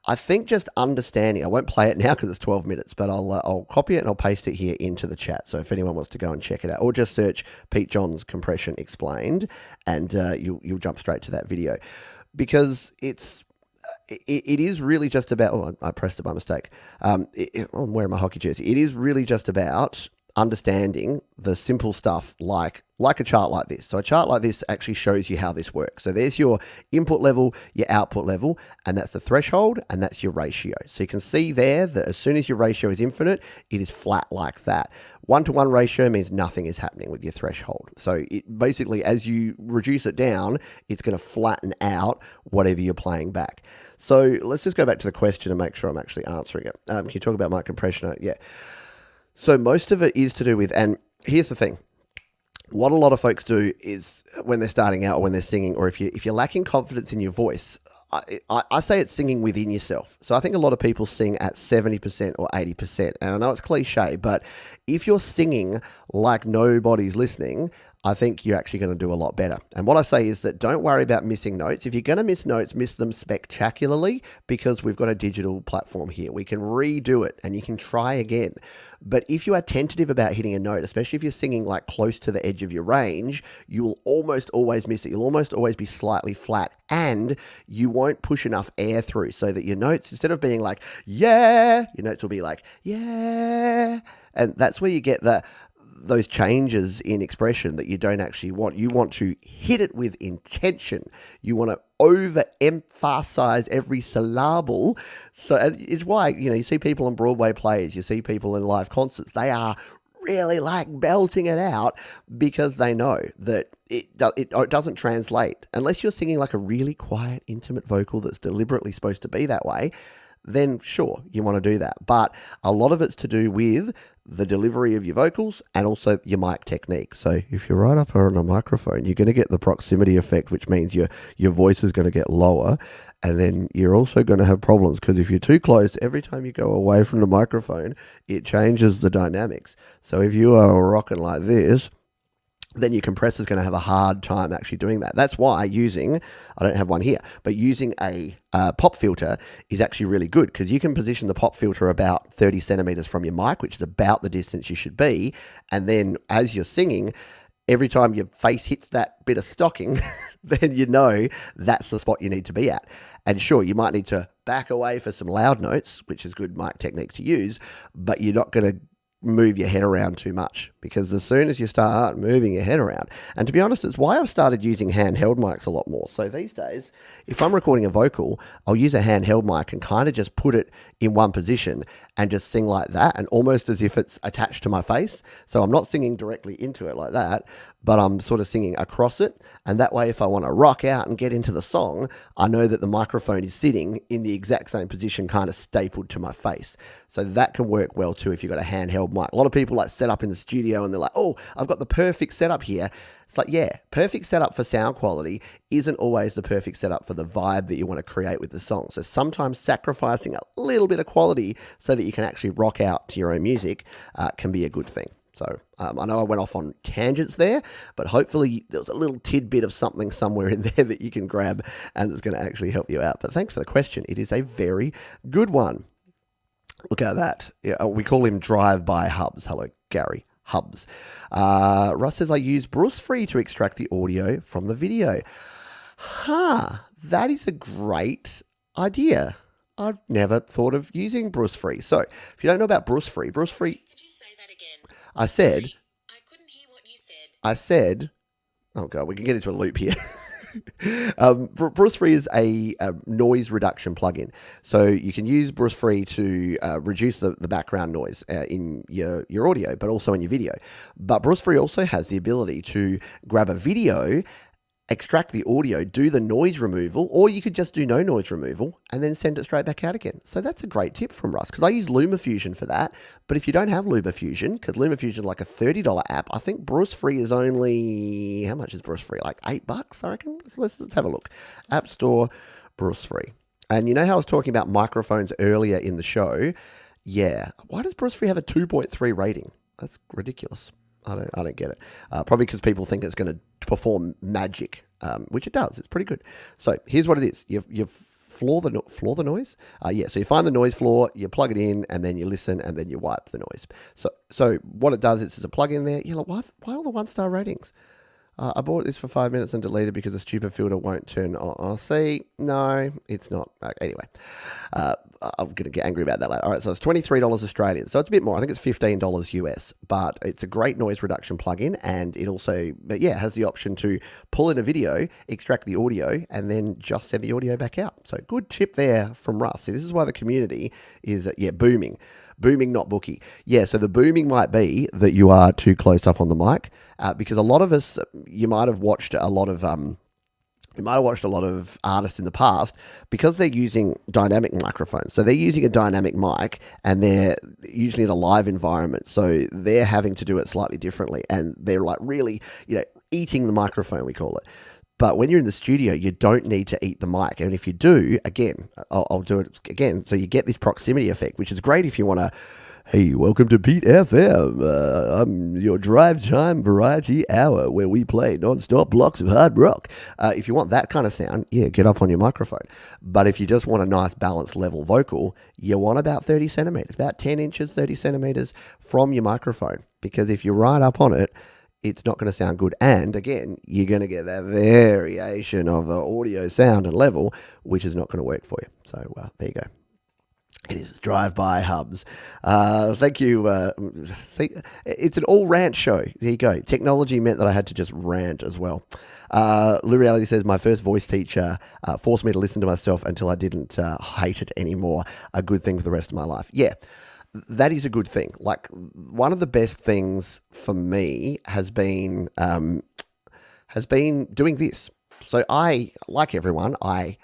I think just understanding, I won't play it now because it's 12 minutes, but I'll copy it and I'll paste it here into the chat. So if anyone wants to go and check it out, or just search Pete John's compression explained, and you'll jump straight to that video, because it is really just about, oh, I pressed it by mistake. I'm wearing my hockey jersey. It is really just about understanding the simple stuff like a chart like this. So a chart like this actually shows you how this works. So there's your input level, your output level, and that's the threshold, and that's your ratio. So you can see there that as soon as your ratio is infinite, it is flat like that. 1-to-1 ratio means nothing is happening with your threshold. So it basically, as you reduce it down, it's going to flatten out whatever you're playing back. So let's just go back to the question and make sure I'm actually answering it. Can you talk about mic compression? Yeah. So most of it is to do with, and here's the thing, what a lot of folks do is when they're starting out or when they're singing, or if you're lacking confidence in your voice, I say it's singing within yourself. So I think a lot of people sing at 70% or 80%. And I know it's cliche, but if you're singing like nobody's listening, I think you're actually going to do a lot better. And what I say is that don't worry about missing notes. If you're going to miss notes, miss them spectacularly, because we've got a digital platform here. We can redo it and you can try again. But if you are tentative about hitting a note, especially if you're singing like close to the edge of your range, you will almost always miss it. You'll almost always be slightly flat, and you won't push enough air through, so that your notes, instead of being like, yeah, your notes will be like, yeah. And that's where you get those changes in expression that you don't actually want. You want to hit it with intention. You want to overemphasize every syllable. So it's why, you see people on Broadway plays, you see people in live concerts, they are really like belting it out, because they know that it doesn't translate. Unless you're singing like a really quiet, intimate vocal that's deliberately supposed to be that way, then sure, you want to do that. But a lot of it's to do with the delivery of your vocals and also your mic technique. So if you're right up on a microphone, you're going to get the proximity effect, which means your voice is going to get lower. And then you're also going to have problems, because if you're too close, every time you go away from the microphone, it changes the dynamics. So if you are rocking like this, then your compressor's going to have a hard time actually doing that. That's why using, I don't have one here, but using a pop filter is actually really good, because you can position the pop filter about 30 centimeters from your mic, which is about the distance you should be. And then as you're singing, every time your face hits that bit of stocking, then you know that's the spot you need to be at. And sure, you might need to back away for some loud notes, which is good mic technique to use, but you're not going to move your head around too much, because as soon as you start moving your head around, and to be honest, it's why I've started using handheld mics a lot more. So these days, if I'm recording a vocal, I'll use a handheld mic and kind of just put it in one position and just sing like that, and almost as if it's attached to my face. So I'm not singing directly into it like that, but I'm sort of singing across it. And that way, if I want to rock out and get into the song, I know that the microphone is sitting in the exact same position, kind of stapled to my face. So that can work well too if you've got a handheld mic. A lot of people like set up in the studio and they're like, oh, I've got the perfect setup here. It's like, yeah, perfect setup for sound quality isn't always the perfect setup for the vibe that you want to create with the song. So sometimes sacrificing a little bit of quality so that you can actually rock out to your own music can be a good thing. So I know I went off on tangents there, but hopefully there was a little tidbit of something somewhere in there that you can grab and it's going to actually help you out. But thanks for the question. It is a very good one. Look at that. Yeah, we call him Drive-By Hubs. Hello, Gary Hubs. Russ says, I use Bruce Free to extract the audio from the video. That is a great idea. I've never thought of using Bruce Free. So if you don't know about Bruce Free. Could you say that again? I couldn't hear what you said. I said, oh God, we can get into a loop here. Bruce Free is a noise reduction plugin. So you can use Bruce Free to reduce the background noise in your audio, but also in your video. But Bruce Free also has the ability to grab a video, extract the audio, do the noise removal, or you could just do no noise removal and then send it straight back out again. So that's a great tip from Russ, because I use LumaFusion for that. But if you don't have LumaFusion, because LumaFusion is like a $30 app, I think Bruce Free is only, how much is Bruce Free? Like $8, I reckon. Let's have a look. App Store, Bruce Free. And you know how I was talking about microphones earlier in the show? Yeah. Why does Bruce Free have a 2.3 rating? That's ridiculous. I don't get it. Probably because people think it's going to perform magic, which it does. It's pretty good. So here's what it is. You floor the noise. So you find the noise floor, you plug it in, and then you listen, and then you wipe the noise. So what it does is a plug in there. You're like, why all the 1-star ratings? I bought this for 5 minutes and deleted because the stupid filter won't turn on. I'll see. No, it's not. Anyway, I'm going to get angry about that later. All right, so it's $23 Australian. So it's a bit more. I think it's $15 US, but it's a great noise reduction plugin. And it also, has the option to pull in a video, extract the audio, and then just send the audio back out. So good tip there from Russ. See, this is why the community is, booming. Booming, not bookie. Yeah, so the booming might be that you are too close up on the mic, because a lot of us, you might have watched a lot of artists in the past, because they're using dynamic microphones. So they're using a dynamic mic, and they're usually in a live environment. So they're having to do it slightly differently, and they're like really, eating the microphone, we call it. But when you're in the studio, you don't need to eat the mic. And if you do, again, I'll do it again. So you get this proximity effect, which is great if you want to Hey, welcome to Beat FM. I'm your drive time variety hour where we play non-stop blocks of hard rock. If you want that kind of sound, yeah, get up on your microphone. But if you just want a nice balanced level vocal, you want about 30 centimeters, about 10 inches, 30 centimeters from your microphone. Because if you're right up on it, it's not going to sound good. And again, you're going to get that variation of the audio sound and level, which is not going to work for you. So there you go. It is Drive-By Hubs. Thank you. See, it's an all rant show. There you go. Technology meant that I had to just rant as well. Lou Reality says, my first voice teacher forced me to listen to myself until I didn't hate it anymore. A good thing for the rest of my life. Yeah, that is a good thing. Like, one of the best things for me has been doing this. So I, like everyone, I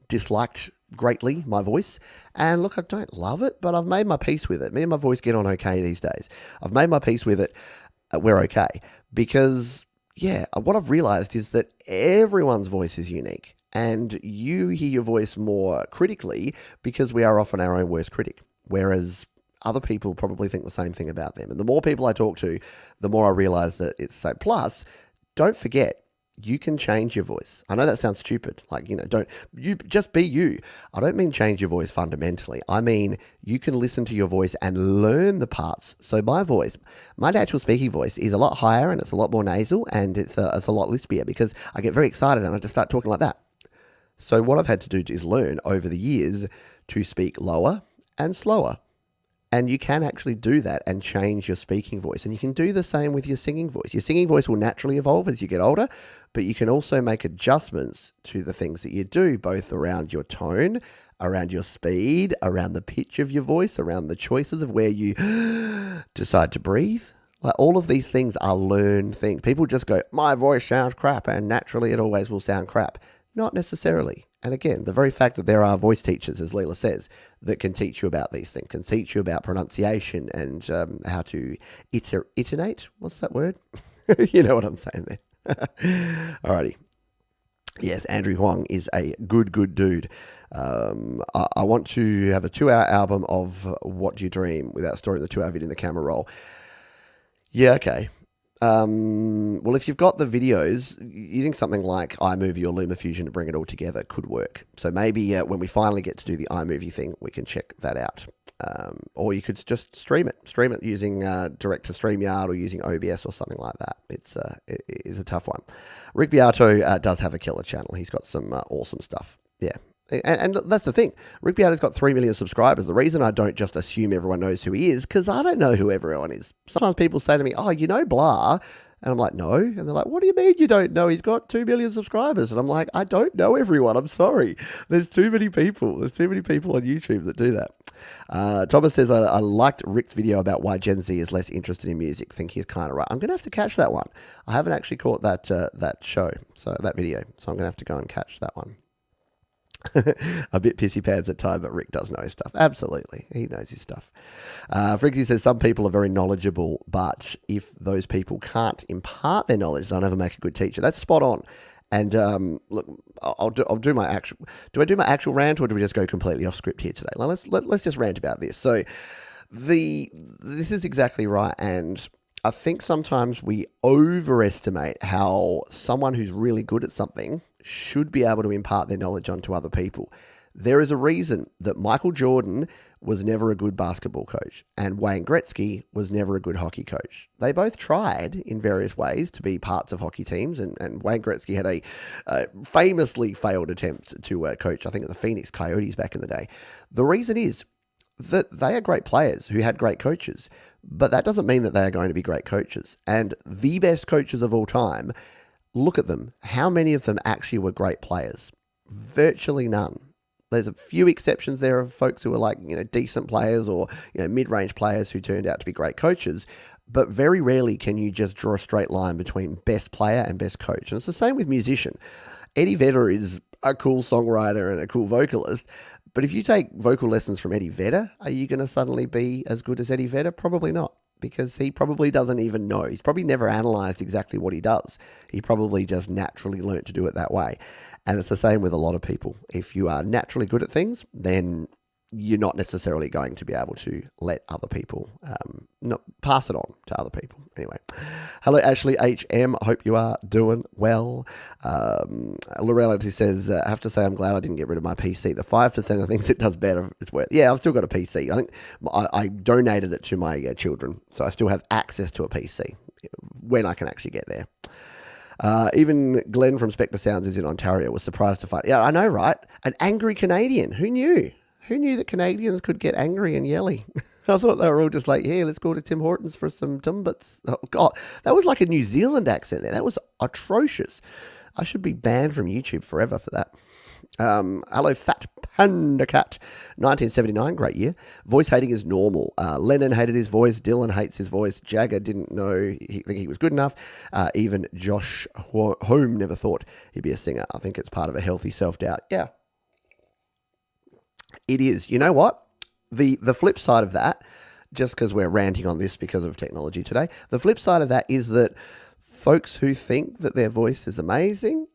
disliked greatly my voice, and look, I don't love it, but I've made my peace with it. Me and my voice get on okay these days. I've made my peace with it. We're okay, because what I've realized is that everyone's voice is unique, and you hear your voice more critically because we are often our own worst critic, whereas other people probably think the same thing about them. And the more people I talk to, the more I realize that it's so. Plus, don't forget, you can change your voice. I know that sounds stupid. Like, don't you just be you. I don't mean change your voice fundamentally. I mean, you can listen to your voice and learn the parts. So my voice, my natural speaking voice is a lot higher and it's a lot more nasal and it's a lot lispier because I get very excited and I just start talking like that. So what I've had to do is learn over the years to speak lower and slower. And you can actually do that and change your speaking voice. And you can do the same with your singing voice. Your singing voice will naturally evolve as you get older, but you can also make adjustments to the things that you do, both around your tone, around your speed, around the pitch of your voice, around the choices of where you decide to breathe. Like, all of these things are learned things. People just go, my voice sounds crap, and naturally it always will sound crap. Not necessarily. And again, the very fact that there are voice teachers, as Leela says, that can teach you about these things, can teach you about pronunciation and how to itonate. What's that word? You know what I'm saying there. Alrighty. Yes, Andrew Huang is a good dude. I want to have a 2-hour album of What Do You Dream without storing the 2-hour video in the camera roll. Yeah, okay. Well, if you've got the videos, using something like iMovie or LumaFusion to bring it all together could work. So maybe when we finally get to do the iMovie thing, we can check that out. Or you could just stream it using direct to StreamYard or using OBS or something like that. It is a tough one. Rick Biato does have a killer channel. He's got some awesome stuff. Yeah. And that's the thing. Rick Biato's got 3 million subscribers. The reason I don't just assume everyone knows who he is, because I don't know who everyone is. Sometimes people say to me, oh, you know blah. And I'm like, no. And they're like, what do you mean you don't know? He's got 2 million subscribers. And I'm like, I don't know everyone. I'm sorry. There's too many people. There's too many people on YouTube that do that. Thomas says, I liked Rick's video about why Gen Z is less interested in music. Think he's kind of right. I'm going to have to catch that one. I haven't actually caught that show, so that video. So I'm going to have to go and catch that one. A bit pissy pants at time, but Rick does know his stuff. Absolutely. He knows his stuff. Frixie says some people are very knowledgeable, but if those people can't impart their knowledge, they'll never make a good teacher. That's spot on. And look, I'll do my actual. Do I do my actual rant, or do we just go completely off script here today? Let's just rant about this. So this is exactly right, and I think sometimes we overestimate how someone who's really good at something should be able to impart their knowledge onto other people. There is a reason that Michael Jordan was never a good basketball coach and Wayne Gretzky was never a good hockey coach. They both tried in various ways to be parts of hockey teams, and Wayne Gretzky had a famously failed attempt to coach, I think, at the Phoenix Coyotes back in the day. The reason is that they are great players who had great coaches, but that doesn't mean that they are going to be great coaches. And the best coaches of all time, look at them. How many of them actually were great players? Virtually none. There's a few exceptions there of folks who are like, decent players or, mid-range players who turned out to be great coaches. But very rarely can you just draw a straight line between best player and best coach. And it's the same with musician. Eddie Vedder is a cool songwriter and a cool vocalist. But if you take vocal lessons from Eddie Vedder, are you going to suddenly be as good as Eddie Vedder? Probably not, because he probably doesn't even know. He's probably never analyzed exactly what he does. He probably just naturally learnt to do it that way. And it's the same with a lot of people. If you are naturally good at things, then you're not necessarily going to be able to let other people not pass it on to other people. Anyway, hello Ashley HM. I hope you are doing well. Lorelity says, I have to say I'm glad I didn't get rid of my PC. The 5% of things it does better is worth. Yeah, I've still got a PC. I think I donated it to my children, so I still have access to a PC when I can actually get there. Even Glenn from Spectre Sounds is in Ontario, was surprised to find. Yeah, I know, right? An angry Canadian. Who knew? Who knew that Canadians could get angry and yelly? I thought they were all just like, yeah, let's go to Tim Hortons for some Timbits. Oh, God, that was like a New Zealand accent there. That was atrocious. I should be banned from YouTube forever for that. Hello, Fat Panda Cat. 1979, great year. Voice hating is normal. Lennon hated his voice. Dylan hates his voice. Jagger didn't know think he was good enough. Even Josh Home never thought he'd be a singer. I think it's part of a healthy self-doubt. Yeah. It is. You know what? The flip side of that, just because we're ranting on this because of technology today, the flip side of that is that folks who think that their voice is amazing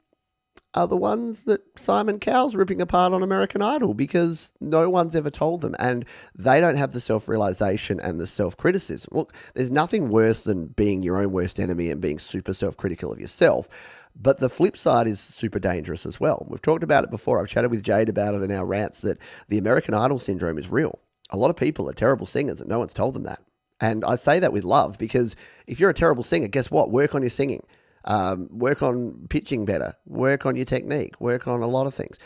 are the ones that Simon Cowell's ripping apart on American Idol because no one's ever told them, and they don't have the self-realization and the self-criticism. Look, there's nothing worse than being your own worst enemy and being super self-critical of yourself. But the flip side is super dangerous as well. We've talked about it before. I've chatted with Jade about it in our rants that the American Idol syndrome is real. A lot of people are terrible singers and no one's told them that. And I say that with love because if you're a terrible singer, guess what? Work on your singing. Work on pitching better. Work on your technique. Work on a lot of things.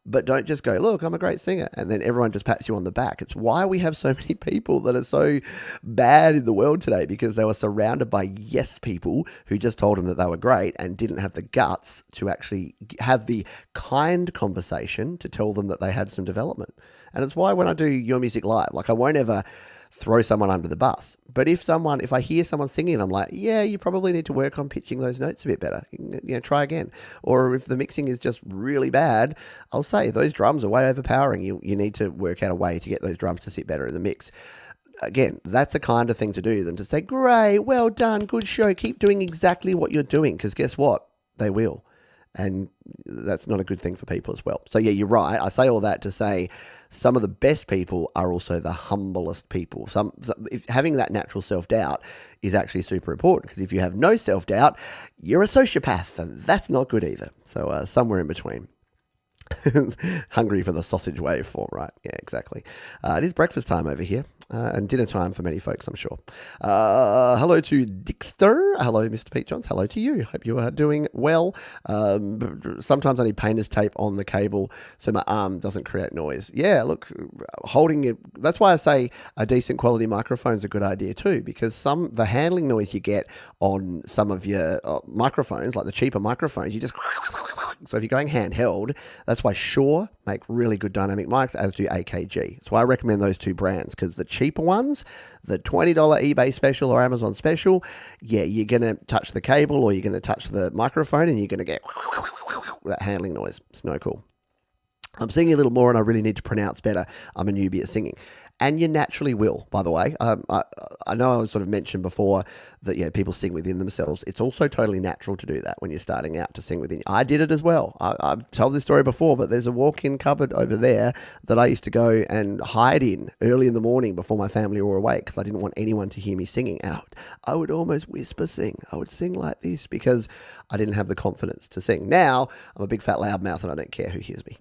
But don't just go, look, I'm a great singer, and then everyone just pats you on the back. It's why we have so many people that are so bad in the world today, because they were surrounded by yes people who just told them that they were great and didn't have the guts to actually have the kind conversation to tell them that they had some development. And it's why when I do Your Music Live, like I won't ever throw someone under the bus. But if I hear someone singing, I'm like, yeah, you probably need to work on pitching those notes a bit better. Try again. Or if the mixing is just really bad, I'll say those drums are way overpowering. You need to work out a way to get those drums to sit better in the mix. Again, that's the kind of thing to do, than to say, great, well done, good show, keep doing exactly what you're doing, because guess what? They will. And that's not a good thing for people as well. So yeah, you're right. I say all that to say some of the best people are also the humblest people. Having that natural self-doubt is actually super important, because if you have no self-doubt, you're a sociopath, and that's not good either. So somewhere in between. Hungry for the sausage waveform, right? Yeah, exactly. It is breakfast time over here, and dinner time for many folks, I'm sure. Hello to Dixter. Hello, Mr. Pete Johns. Hello to you. Hope you are doing well. Sometimes I need painter's tape on the cable so my arm doesn't create noise. Yeah, look, holding it. That's why I say a decent quality microphone is a good idea too, because the handling noise you get on some of your microphones, like the cheaper microphones, you just... So if you're going handheld, that's why Shure make really good dynamic mics, as do AKG. So I recommend those two brands, because the cheaper ones, the $20 eBay special or Amazon special, yeah, you're going to touch the cable or you're going to touch the microphone and you're going to get that handling noise. It's no cool. I'm singing a little more and I really need to pronounce better. I'm a newbie at singing. And you naturally will, by the way. I know I sort of mentioned before that people sing within themselves. It's also totally natural to do that when you're starting out, to sing within. I did it as well. I've told this story before, but there's a walk-in cupboard over there that I used to go and hide in early in the morning before my family were awake, because I didn't want anyone to hear me singing. And I would almost whisper sing. I would sing like this because I didn't have the confidence to sing. Now, I'm a big fat loudmouth and I don't care who hears me.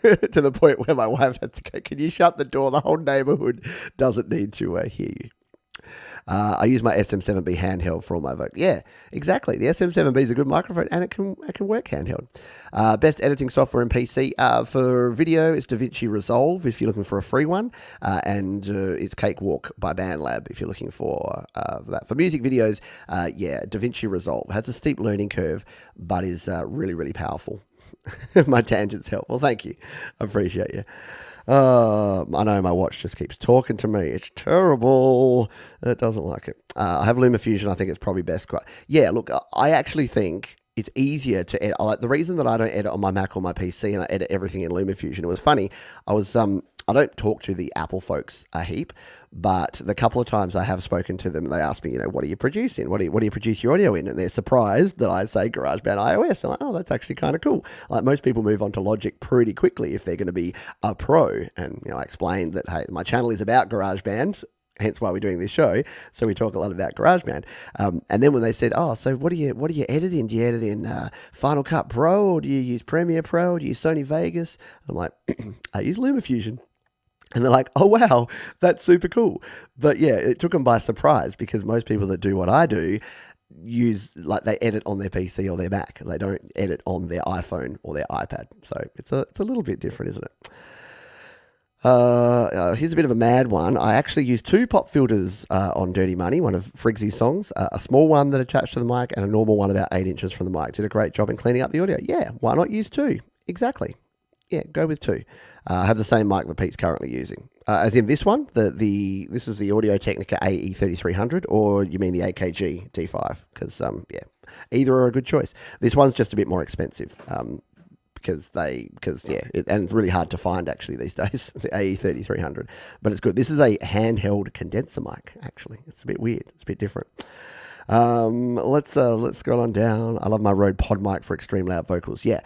To the point where my wife had to go, can you shut the door? The whole neighborhood doesn't need to hear you. I use my SM7B handheld for all my vote. Yeah, exactly. The SM7B is a good microphone and it can work handheld. Best editing software in PC. For video, it's DaVinci Resolve if you're looking for a free one. And it's Cakewalk by BandLab if you're looking for that. For music videos, DaVinci Resolve. It has a steep learning curve, but is really, really powerful. My tangents help. Well, thank you. I appreciate you. I know my watch just keeps talking to me. It's terrible. It doesn't like it. I have LumaFusion. I think it's probably best. Yeah, look, I actually think it's easier to edit. Like the reason that I don't edit on my Mac or my PC and I edit everything in LumaFusion, it was funny. I don't talk to the Apple folks a heap, but the couple of times I have spoken to them, they ask me, what do you produce in? What do you produce your audio in? And they're surprised that I say GarageBand iOS. I'm like, oh, that's actually kind of cool. Like most people move on to Logic pretty quickly if they're going to be a pro. And I explained that, hey, my channel is about GarageBand, hence why we're doing this show. So we talk a lot about GarageBand. And then when they said, oh, so what do you edit in? Do you edit in Final Cut Pro, or do you use Premiere Pro, or do you use Sony Vegas? I'm like, I use LumaFusion. And they're like, oh, wow, that's super cool. But yeah, it took them by surprise because most people that do what I do they edit on their PC or their Mac. They don't edit on their iPhone or their iPad. So it's a little bit different, isn't it? Here's a bit of a mad one. I actually used 2 pop filters on Dirty Money, one of Friggsy's songs, a small one that attached to the mic and a normal one about 8 inches from the mic. Did a great job in cleaning up the audio. Yeah, why not use 2? Exactly. Yeah, go with 2. I have the same mic that Pete's currently using. As in this one, this is the Audio Technica AE3300, or you mean the AKG D5? Because, either are a good choice. This one's just a bit more expensive. And it's really hard to find actually these days, the AE3300, but it's good. This is a handheld condenser mic, actually. It's a bit weird. It's a bit different. Let's scroll on down. I love my Rode Pod mic for extreme loud vocals. Yeah.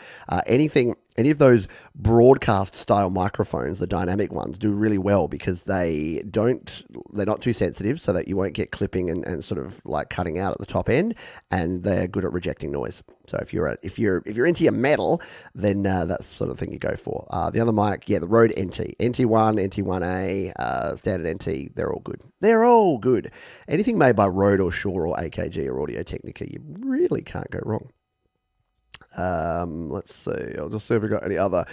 Any of those broadcast style microphones, the dynamic ones, do really well because they're not too sensitive so that you won't get clipping and sort of like cutting out at the top end, and they're good at rejecting noise. So if you're into your metal, then that's the sort of thing you go for. The other mic, the Rode NT, NT1, NT1A, standard NT, they're all good. They're all good. Anything made by Rode or Shure or AKG or Audio Technica, you really can't go wrong. Let's see. I'll just see if we've got any other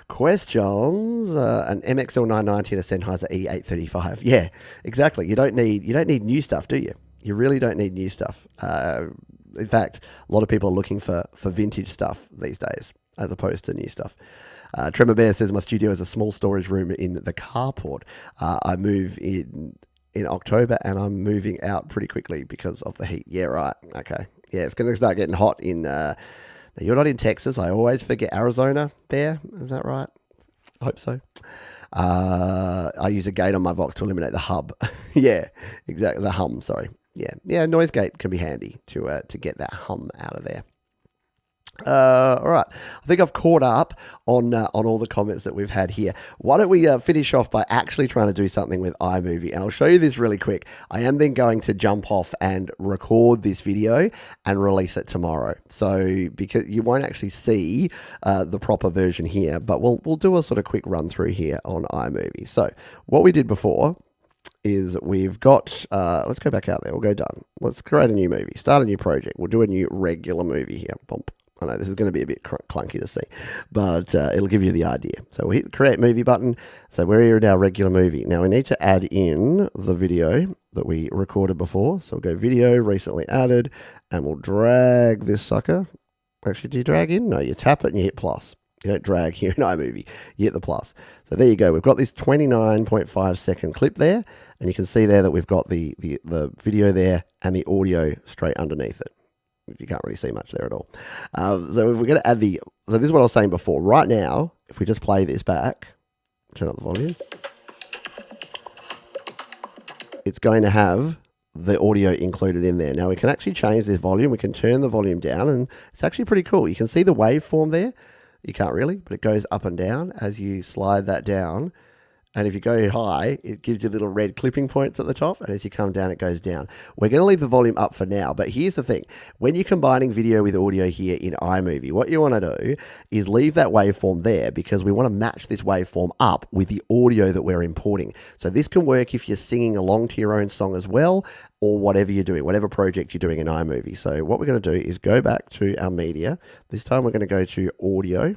questions. An MXL 990 and a Sennheiser E835. Yeah, exactly. You don't need new stuff, do you? You really don't need new stuff. In fact, a lot of people are looking for vintage stuff these days as opposed to new stuff. Tremor Bear says, my studio is a small storage room in the carport. I move in October and I'm moving out pretty quickly because of the heat. Yeah, right. Okay. Yeah, it's going to start getting hot in... Now, you're not in Texas. I always forget Arizona, Bear. Is that right? I hope so. I use a gate on my Vox to eliminate the hub. Yeah, exactly. The hum, sorry. Yeah, noise gate can be handy to get that hum out of there. All right. I think I've caught up on all the comments that we've had here. Why don't we finish off by actually trying to do something with iMovie? And I'll show you this really quick. I am then going to jump off and record this video and release it tomorrow. So because you won't actually see the proper version here, but we'll do a sort of quick run through here on iMovie. So what we did before is we've got, let's go back out there. We'll go done. Let's create a new movie, start a new project. We'll do a new regular movie here. Bump. I know this is going to be a bit clunky to see, but it'll give you the idea. So we'll hit the create movie button. So we're here in our regular movie. Now we need to add in the video that we recorded before. So we'll go video, recently added, and we'll drag this sucker. Actually, do you drag in? No, you tap it and you hit plus. You don't drag here in iMovie. You hit the plus. So there you go. We've got this 29.5 second clip there, and you can see there that we've got the video there and the audio straight underneath it. You can't really see much there at all. So if we're going to add so this is what I was saying before. Right now, if we just play this back, turn up the volume, it's going to have the audio included in there. Now we can actually change this volume. We can turn the volume down, and it's actually pretty cool. You can see the waveform there. You can't really, but it goes up and down as you slide that down. And if you go high, it gives you little red clipping points at the top. And as you come down, it goes down. We're going to leave the volume up for now. But here's the thing. When you're combining video with audio here in iMovie, what you want to do is leave that waveform there because we want to match this waveform up with the audio that we're importing. So this can work if you're singing along to your own song as well, or whatever you're doing, whatever project you're doing in iMovie. So what we're going to do is go back to our media. This time we're going to go to audio.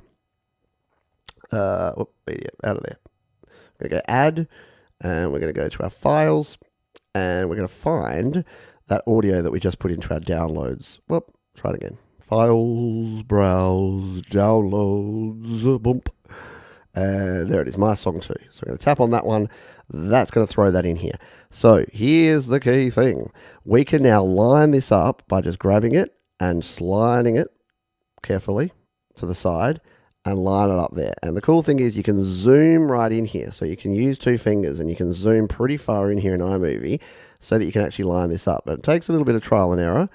Media, out of there. We're going to go add, and we're going to go to our files, and we're going to find that audio that we just put into our downloads. Whoop, try it again. Files, browse, downloads, bump. And there it is, my song too. So we're going to tap on that one. That's going to throw that in here. So here's the key thing. We can now line this up by just grabbing it and sliding it carefully to the side and line it up there. And the cool thing is you can zoom right in here. So you can use 2 fingers and you can zoom pretty far in here in iMovie so that you can actually line this up. But it takes a little bit of trial and error,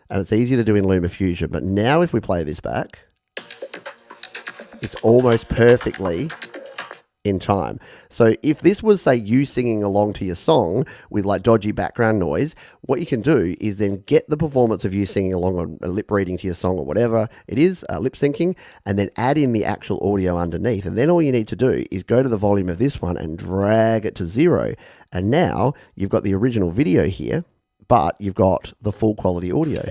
and it's easier to do in LumaFusion. But now if we play this back, it's almost perfectly in time. So if this was, say, you singing along to your song with like dodgy background noise, what you can do is then get the performance of you singing along or lip reading to your song or whatever it is, lip syncing, and then add in the actual audio underneath. And then all you need to do is go to the volume of this one and drag it to 0. And now you've got the original video here, but you've got the full quality audio.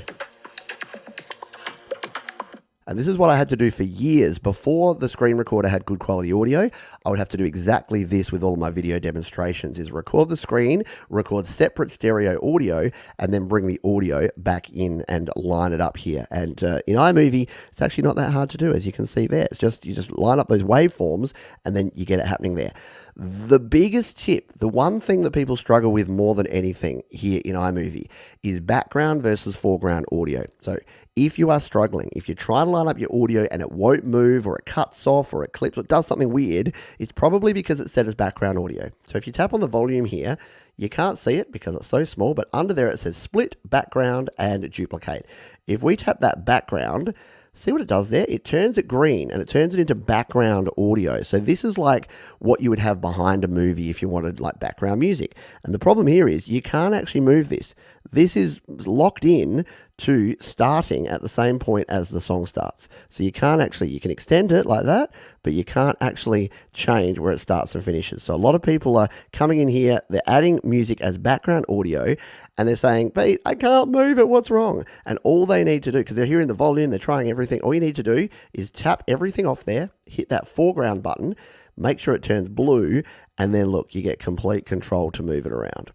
And this is what I had to do for years. Before the screen recorder had good quality audio, I would have to do exactly this with all of my video demonstrations, is record the screen, record separate stereo audio, and then bring the audio back in and line it up here. And in iMovie, it's actually not that hard to do, as you can see there. It's just, you just line up those waveforms, and then you get it happening there. The biggest tip, the one thing that people struggle with more than anything here in iMovie is background versus foreground audio. So if you are struggling, if you try to line up your audio and it won't move, or it cuts off, or it clips, or it does something weird, it's probably because it's set as background audio. So if you tap on the volume here, you can't see it because it's so small, but under there it says split, background, and duplicate. If we tap that background, see what it does there? It turns it green and it turns it into background audio. So this is like what you would have behind a movie if you wanted like background music. And the problem here is you can't actually move this. This is locked in to starting at the same point as the song starts. So you can't actually, you can extend it like that, but you can't actually change where it starts and finishes. So a lot of people are coming in here, they're adding music as background audio, and they're saying, "Pete, I can't move it, what's wrong?" And all they need to do, because they're hearing the volume, they're trying everything, all you need to do is tap everything off there, hit that foreground button, make sure it turns blue, and then look, you get complete control to move it around.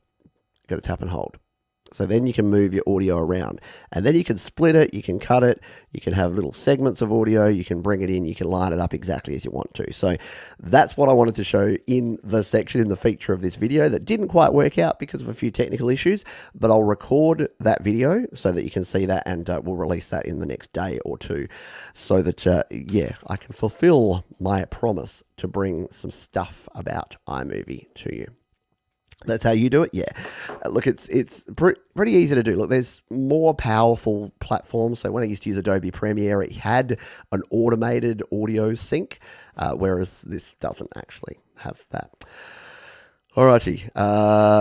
You've got to tap and hold. So then you can move your audio around, and then you can split it, you can cut it, you can have little segments of audio, you can bring it in, you can line it up exactly as you want to. So that's what I wanted to show in the section, in the feature of this video that didn't quite work out because of a few technical issues, but I'll record that video so that you can see that, and we'll release that in the next day or two so that, yeah, I can fulfill my promise to bring some stuff about iMovie to you. That's how you do it? Yeah. Look, it's pretty easy to do. Look, there's more powerful platforms. So when I used to use Adobe Premiere, it had an automated audio sync, whereas this doesn't actually have that. Alrighty,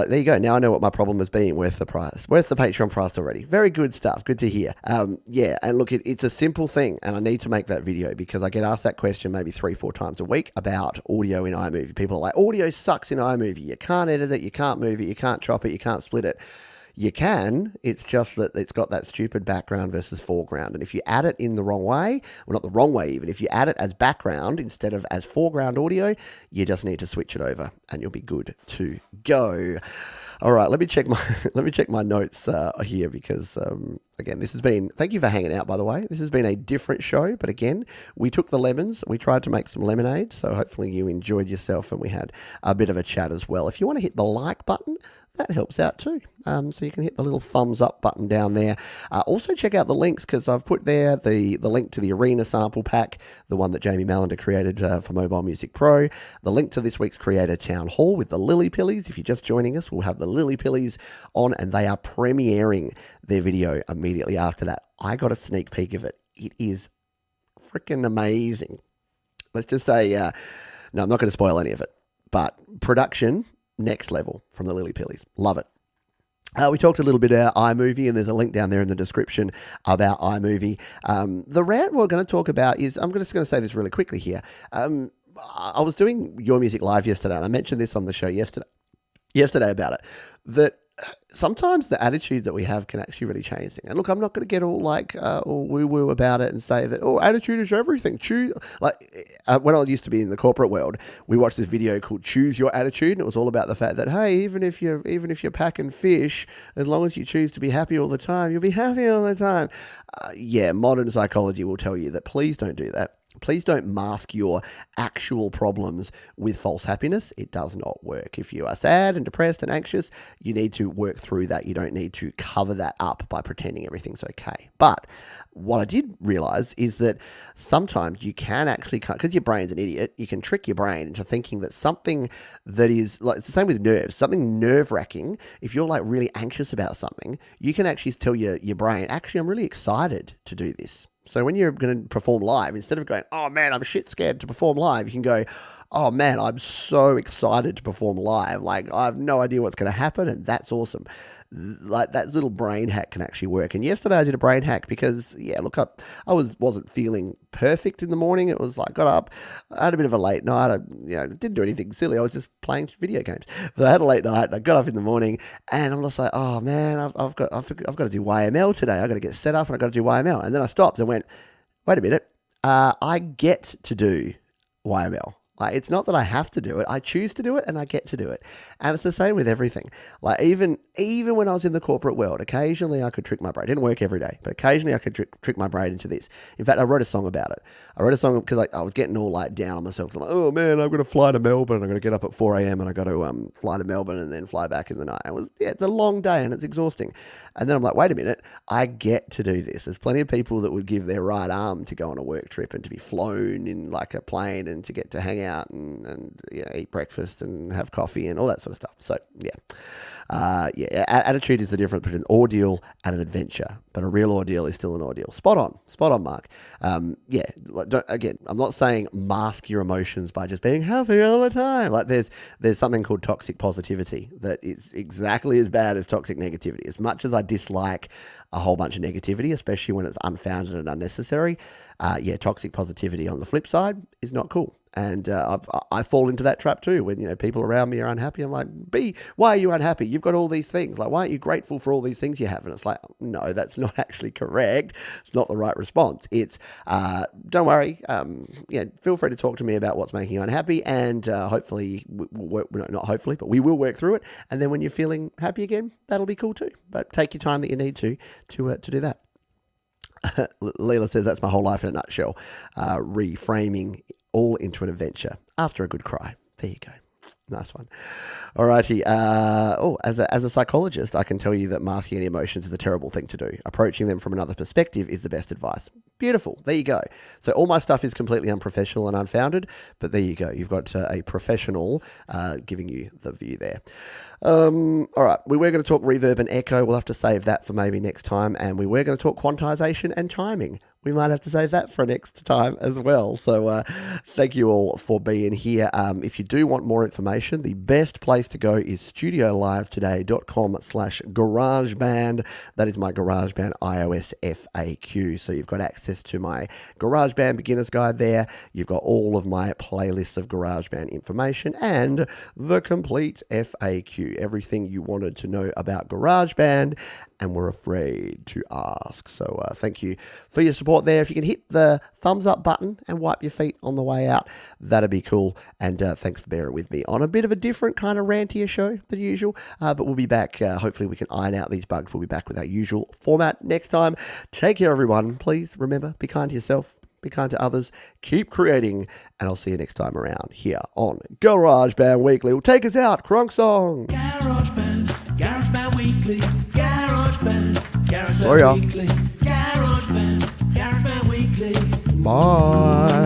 there you go. Now I know what my problem has been. Worth the price. Worth the Patreon price already. Very good stuff. Good to hear. Yeah, and look, it's a simple thing, and I need to make that video because I get asked that question maybe 3-4 times a week about audio in iMovie. People are like, audio sucks in iMovie. You can't edit it, you can't move it, you can't chop it, you can't split it. You can, it's just that it's got that stupid background versus foreground. And if you add it in the wrong way, well, not the wrong way even, if you add it as background instead of as foreground audio, you just need to switch it over and you'll be good to go. All right, let me check my notes here because, again, this has been, thank you for hanging out, by the way. This has been a different show, but again, we took the lemons, we tried to make some lemonade, so hopefully you enjoyed yourself and we had a bit of a chat as well. If you want to hit the like button, that helps out too. So you can hit the little thumbs up button down there. Also check out the links because I've put there the link to the Arena sample pack, the one that Jamie Mallender created for Mobile Music Pro, the link to this week's Creator Town Hall with the Lily Pillies. If you're just joining us, we'll have the Lily Pillies on and they are premiering their video immediately after that. I got a sneak peek of it. It is freaking amazing. Let's just say, no, I'm not going to spoil any of it, but production, next level from the Lily Pillies. Love it. We talked a little bit about iMovie, and there's a link down there in the description about iMovie. The rant we're going to talk about is, I'm just going to say this really quickly here. I was doing Your Music Live yesterday, and I mentioned this on the show yesterday about it, that sometimes the attitude that we have can actually really change things. And look, I'm not going to get all like all woo-woo about it and say that, oh, attitude is everything. Choose, like when I used to be in the corporate world, we watched this video called Choose Your Attitude, and it was all about the fact that, hey, even if you're packing fish, as long as you choose to be happy all the time, you'll be happy all the time. Yeah, modern psychology will tell you that please don't do that. Please don't mask your actual problems with false happiness. It does not work. If you are sad and depressed and anxious, you need to work through that. You don't need to cover that up by pretending everything's okay. But what I did realize is that sometimes you can actually, because your brain's an idiot, you can trick your brain into thinking that something that is, like, it's the same with nerves, something nerve-wracking. If you're like really anxious about something, you can actually tell your brain, actually, I'm really excited to do this. So when you're going to perform live, instead of going, oh man, I'm shit scared to perform live, you can go, oh man, I'm so excited to perform live. Like, I have no idea what's going to happen, and that's awesome. Like, that little brain hack can actually work. And yesterday I did a brain hack because, yeah, look, I wasn't feeling perfect in the morning. It was like, got up, I had a bit of a late night. I didn't do anything silly. I was just playing video games. So I had a late night, and I got up in the morning, and I'm just like, oh man, I've got to do YML today. I've got to get set up, and I've got to do YML. And then I stopped and went, wait a minute, I get to do YML. Like, it's not that I have to do it. I choose to do it, and I get to do it. And it's the same with everything. Like, even when I was in the corporate world, occasionally I could trick my brain. It didn't work every day, but occasionally I could trick my brain into this. In fact, I wrote a song about it. I wrote a song because I was getting all like down on myself. I'm like, oh man, I'm going to fly to Melbourne. I'm going to get up at 4 a.m. and I got to fly to Melbourne and then fly back in the night. It's a long day and it's exhausting. And then I'm like, wait a minute, I get to do this. There's plenty of people that would give their right arm to go on a work trip and to be flown in like a plane and to get to hang out and eat breakfast and have coffee and all that sort of stuff. So attitude is the difference between an ordeal and an adventure, but a real ordeal is still an ordeal. Spot on, Mark. I'm not saying mask your emotions by just being happy all the time. Like, there's something called toxic positivity that is exactly as bad as toxic negativity. As much as I dislike a whole bunch of negativity, especially when it's unfounded and unnecessary, toxic positivity on the flip side is not cool. And I fall into that trap too. When people around me are unhappy, I'm like, why are you unhappy? You've got all these things. Like, why aren't you grateful for all these things you have? And it's like, no, that's not actually correct. It's not the right response. It's don't worry. Feel free to talk to me about what's making you unhappy, and hopefully, not hopefully, but we will work through it. And then when you're feeling happy again, that'll be cool too. But take your time that you need to do that. Leela says that's my whole life in a nutshell. Reframing all into an adventure after a good cry. There you go. Nice one. Alrighty. As a psychologist, I can tell you that masking any emotions is a terrible thing to do. Approaching them from another perspective is the best advice. Beautiful. There you go. So all my stuff is completely unprofessional and unfounded, but there you go. You've got a professional giving you the view there. All right. We were going to talk reverb and echo. We'll have to save that for maybe next time. And we were going to talk quantization and timing. We might have to save that for next time as well. So thank you all for being here. If you do want more information, the best place to go is studiolivetoday.com/GarageBand. That is my GarageBand iOS FAQ. So you've got access to my GarageBand beginner's guide there. You've got all of my playlists of GarageBand information and the complete FAQ. Everything you wanted to know about GarageBand and were afraid to ask. So thank you for your support there. If you can hit the thumbs up button and wipe your feet on the way out, that'd be cool. And thanks for bearing with me on a bit of a different kind of rantier show than usual. But we'll be back. Hopefully we can iron out these bugs. We'll be back with our usual format next time. Take care, everyone. Please remember, be kind to yourself, be kind to others, keep creating, and I'll see you next time around here on GarageBand Weekly. Will take us out. Crunk song. GarageBand Weekly, GarageBand Sorry, y'all. Weekly, GarageBand Weekly. Bye.